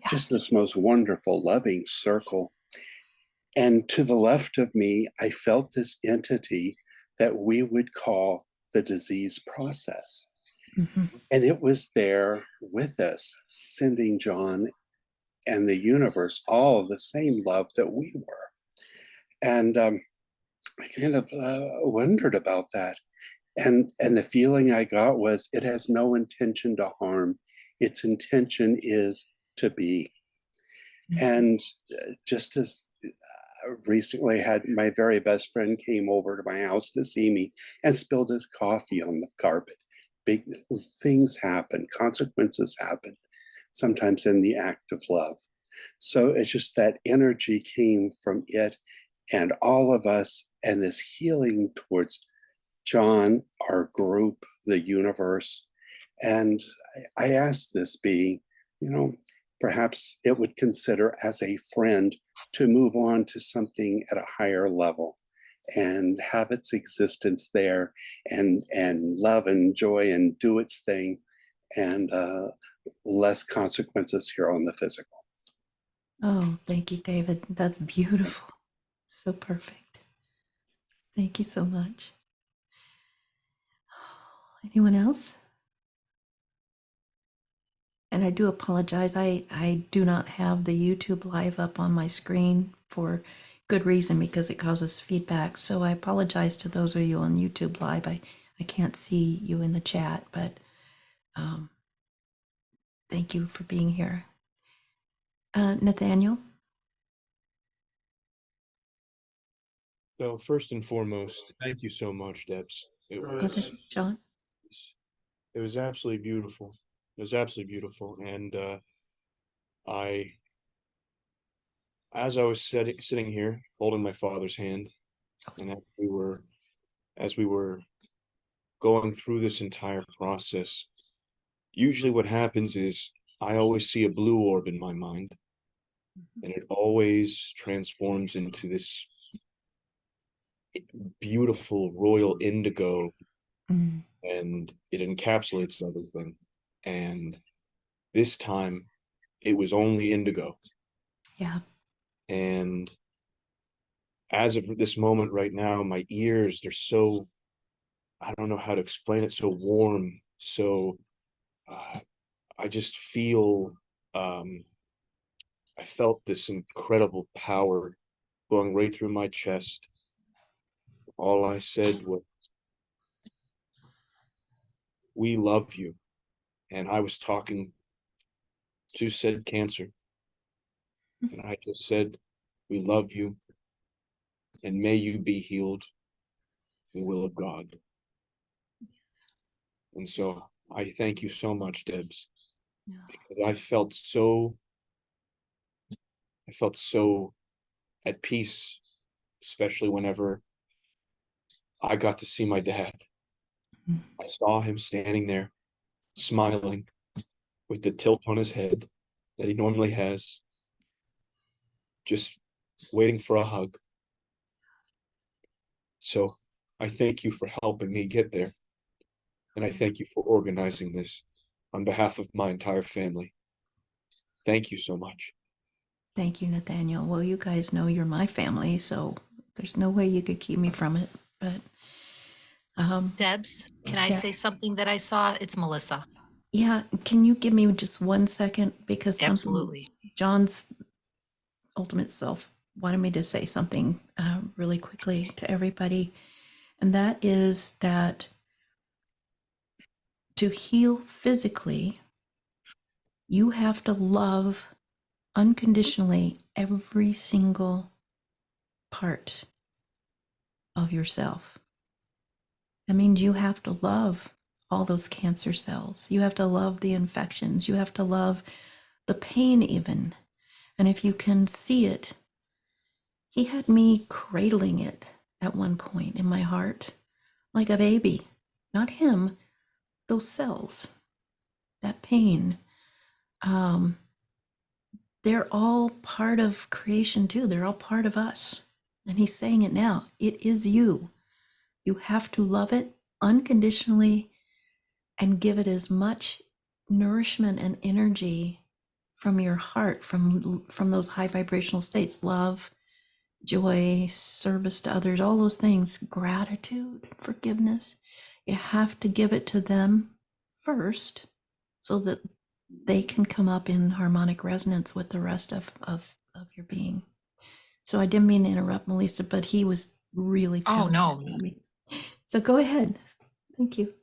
just this most wonderful, loving circle. And to the left of me, I felt this entity that we would call the disease process. Mm-hmm. And it was there with us, sending John and the universe all the same love that we were. And I kind of wondered about that. And the feeling I got was it has no intention to harm. Its intention is to be. Mm-hmm. And just as recently had my very best friend came over to my house to see me and spilled his coffee on the carpet. Big things happen, consequences happen, sometimes in the act of love. So it's just that energy came from it, and all of us, and this healing towards John, our group, the universe. And I asked this being, perhaps it would consider as a friend to move on to something at a higher level and have its existence there, and love and joy and do its thing, and less consequences here on the physical. Oh, thank you, David. That's beautiful. So perfect. Thank you so much. Anyone else? And I do apologize. I do not have the YouTube live up on my screen for good reason, because it causes feedback. So I apologize to those of you on YouTube live. I can't see you in the chat, but thank you for being here. Nathaniel? So first and foremost, thank you so much, Debs. Oh, this is John. It was absolutely beautiful. It was absolutely beautiful. And as I was sitting here holding my father's hand, and as we were going through this entire process, usually what happens is I always see a blue orb in my mind, and it always transforms into this beautiful royal indigo, and it encapsulates everything. And this time it was only indigo. Yeah. And as of this moment right now, my ears, they're so, I don't know how to explain it, so warm. So I just feel, I felt this incredible power going right through my chest. All I said was, "We love you." And I was talking to said cancer. And I just said, "We love you, and may you be healed, the will of God." And so I thank you so much, Debs, because I felt so at peace, especially whenever I got to see my dad. I saw him standing there, smiling, with the tilt on his head that he normally has, just waiting for a hug. So I thank you for helping me get there. And I thank you for organizing this on behalf of my entire family. Thank you so much. Thank you, Nathaniel. Well, you guys know you're my family, so there's no way you could keep me from it. But Debs, can I yeah. say something that I saw? It's Melissa. Yeah, can you give me just 1 second? Because Absolutely. John's ultimate self wanted me to say something really quickly to everybody. And that is that to heal physically, you have to love unconditionally every single part of yourself. That means you have to love all those cancer cells. You have to love the infections. You have to love the pain even. And if you can see it, he had me cradling it at one point in my heart, like a baby. Not him, those cells, that pain. They're all part of creation too. They're all part of us. And he's saying it now. It is you. You have to love it unconditionally and give it as much nourishment and energy from your heart, from those high vibrational states, love, joy, service to others, all those things, gratitude, forgiveness. You have to give it to them first so that they can come up in harmonic resonance with the rest of your being. So I didn't mean to interrupt, Melissa, but he was really Oh, no. me. So go ahead. Thank you.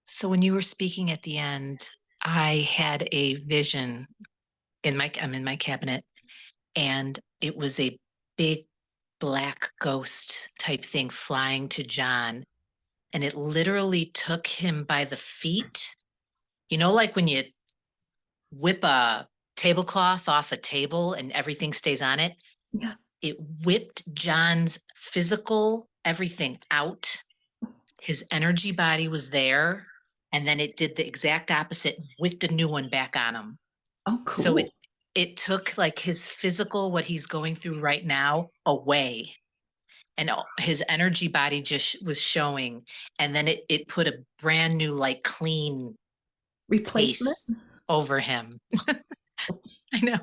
So when you were speaking at the end, I had a vision I'm in my cabinet, and it was a big black ghost type thing flying to John. And it literally took him by the feet. You know, like when you whip a tablecloth off a table and everything stays on it? Yeah. it whipped John's physical everything out. His energy body was there, and then it did the exact opposite, whipped a new one back on him. Oh, cool. So it took like his physical, what he's going through right now, away. And his energy body just was showing. And then it put a brand new, like clean Replacement? face over him. I know.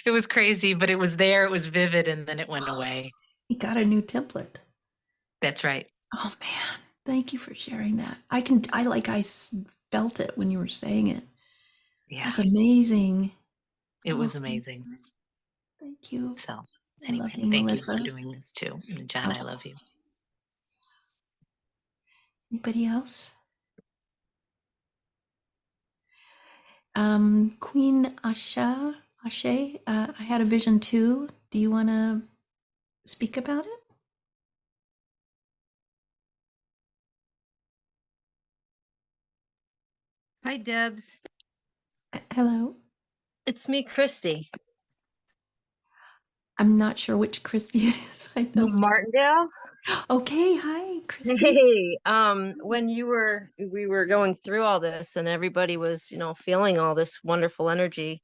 It was crazy, but it was there. It was vivid, and then it went away. He got a new template. That's right. Oh man, thank you for sharing that. I felt it when you were saying it. Yeah, That's amazing. it was Oh, amazing. Thank you. So I anyway, love you, thank Melissa. you for doing this too. And John, I Oh. love you. Anybody else? Queen Ashe, I had a vision too. Do you want to speak about it? Hi, Debs. Hello. It's me, Christy. I'm not sure which Christy it is. I don't. Martindale. Okay, hi, Christy. Hey, when we were going through all this and everybody was, feeling all this wonderful energy,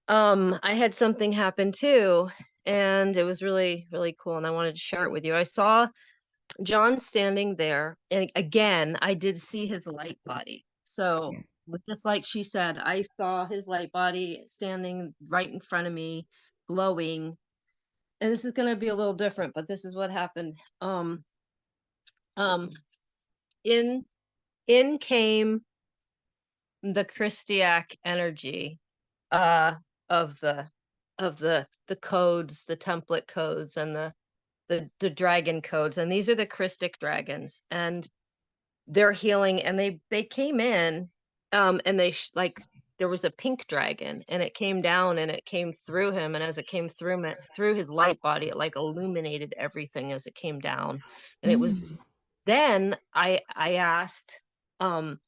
I had something happen too, and it was really, really cool, and I wanted to share it with you. I saw John standing there, and again, I did see his light body. So, just like she said, I saw his light body standing right in front of me, glowing. And this is going to be a little different, but this is what happened. In came the Christiac energy of the codes, the template codes, and the dragon codes, and these are the Christic dragons, and they're healing, and they came in, and like there was a pink dragon, and it came down and it came through him, and as it came through his light body, it like illuminated everything as it came down. And it was then I asked to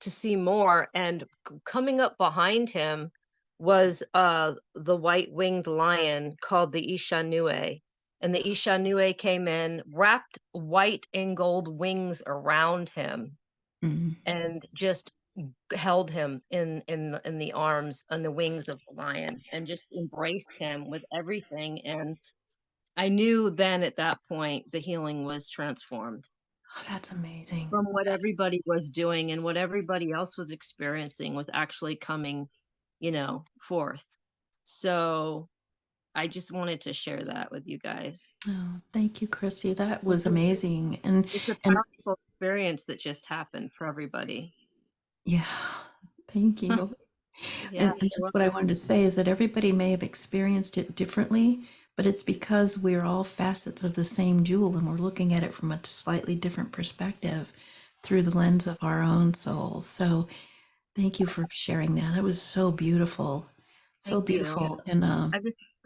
see more, and coming up behind him was the white-winged lion called the Ishanue. And the Ishanue came in, wrapped white and gold wings around him, and just held him in the arms and the wings of the lion, and just embraced him with everything. And I knew then at that point the healing was transformed. Oh, that's amazing. From what everybody was doing and what everybody else was experiencing was actually coming, forth. So I just wanted to share that with you guys. Oh, thank you, Christy. That was amazing. And It's a powerful experience that just happened for everybody. yeah, thank you. Yeah, And that's what I wanted to say, is that everybody may have experienced it differently, but it's because we're all facets of the same jewel, and we're looking at it from a slightly different perspective through the lens of our own souls. So thank you for sharing that. It was so beautiful. So thank you. beautiful. And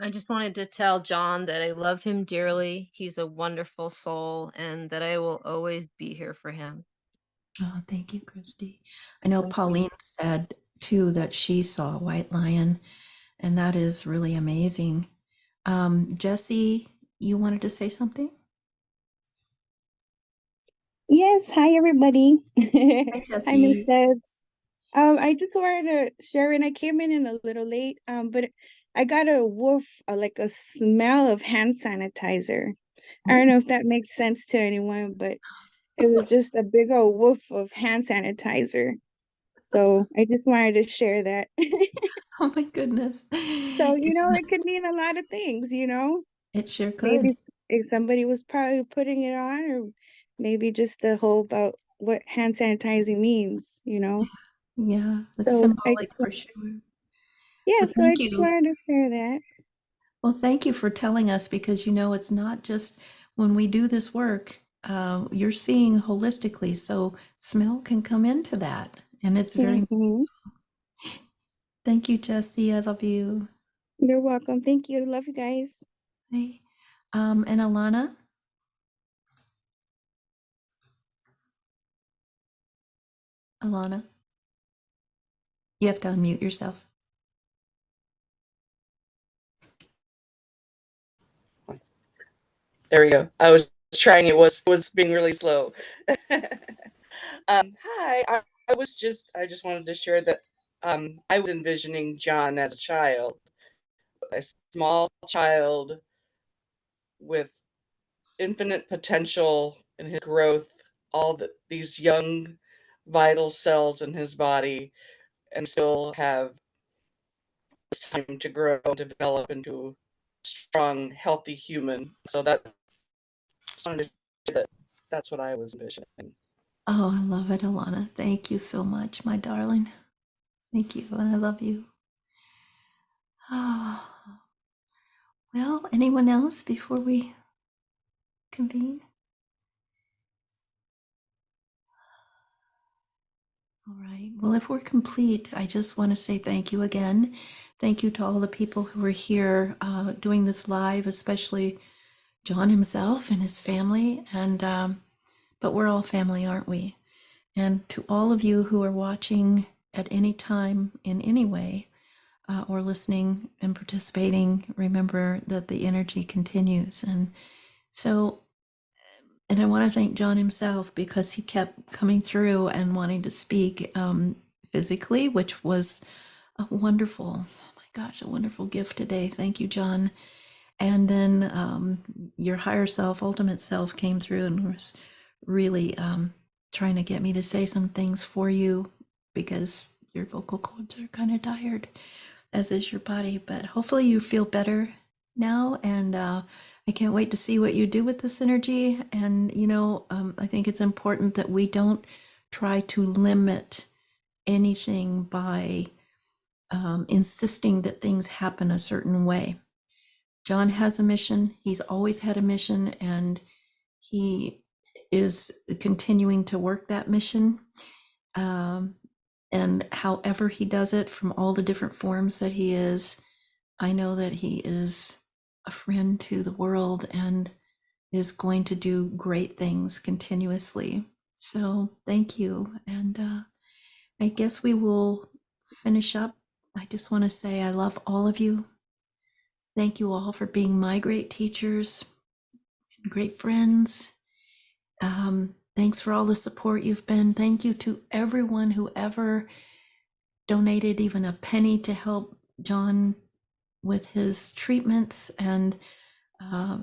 I just wanted to tell John that I love him dearly. He's a wonderful soul, and that I will always be here for him. oh, thank you, Christy. I know Thank you. Pauline said too that she saw a white lion, and that is really amazing. Jesse, you wanted to say something? Yes, hi everybody. Hi, Hi, Miss Jesse. Debs. I just wanted to share, and I came in a little late, but I got a woof, like a smell of hand sanitizer. I don't know if that makes sense to anyone, but it was just a big old woof of hand sanitizer. So I just wanted to share that. Oh my goodness. So, it could mean a lot of things, It sure maybe could. if somebody was probably putting it on, or maybe just the whole about what hand sanitizing means. Yeah, it's So symbolic for sure. yeah, Well, so I thank just you. wanted to share that. Well, thank you for telling us, because it's not just when we do this work, you're seeing holistically. So smell can come into that. And it's very, Mhm. thank you, Jesse. I love you. You're welcome. Thank you. Love you guys. Hey. And Alana? Alana? You have to unmute yourself. There we go. I was trying. It was being really slow. Hi. I just wanted to share that I was envisioning John as a child, a small child with infinite potential in his growth, these young vital cells in his body, and still have time to grow and develop into a strong, healthy human. So that just wanted to say that that's what I was envisioning. Oh, I love it, Alana. Thank you so much, my darling. Thank you, and I love you. Oh. Well, anyone else before we convene? All right. Well, if we're complete, I just want to say thank you again. Thank you to all the people who are here doing this live, especially John himself and his family. And but we're all family, aren't we? And to all of you who are watching at any time in any way or listening and participating, remember that the energy continues. And so, and I want to thank John himself because he kept coming through and wanting to speak physically, which was a wonderful, oh my gosh, a wonderful gift today. Thank you, John. And then your higher self, ultimate self, came through and was really trying to get me to say some things for you because your vocal cords are kind of tired, as is your body. But hopefully you feel better now. And I can't wait to see what you do with this energy. And, you know, I think it's important that we don't try to limit anything by insisting that things happen a certain way. John has a mission. He's always had a mission, and he is continuing to work that mission. And however he does it, from all the different forms that he is, I know that he is a friend to the world and is going to do great things continuously. So thank you. And I guess we will finish up. I just want to say I love all of you. Thank you all for being my great teachers, great friends. Thanks for all the support you've been. Thank you to everyone who ever donated even a penny to help John with his treatments and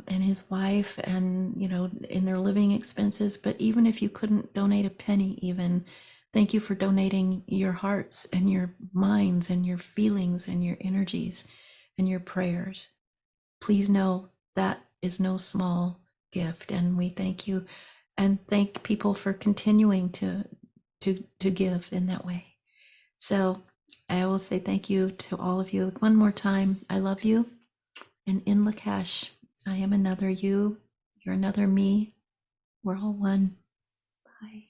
his wife, and, you know, in their living expenses. But even if you couldn't donate a penny, even, thank you for donating your hearts and your minds and your feelings and your energies and your prayers. Please know that is no small gift, and we thank you and thank people for continuing to give in that way. So I will say thank you to all of you one more time. I love you. And in Lakesh, I am another you. You're another me. We're all one. Bye.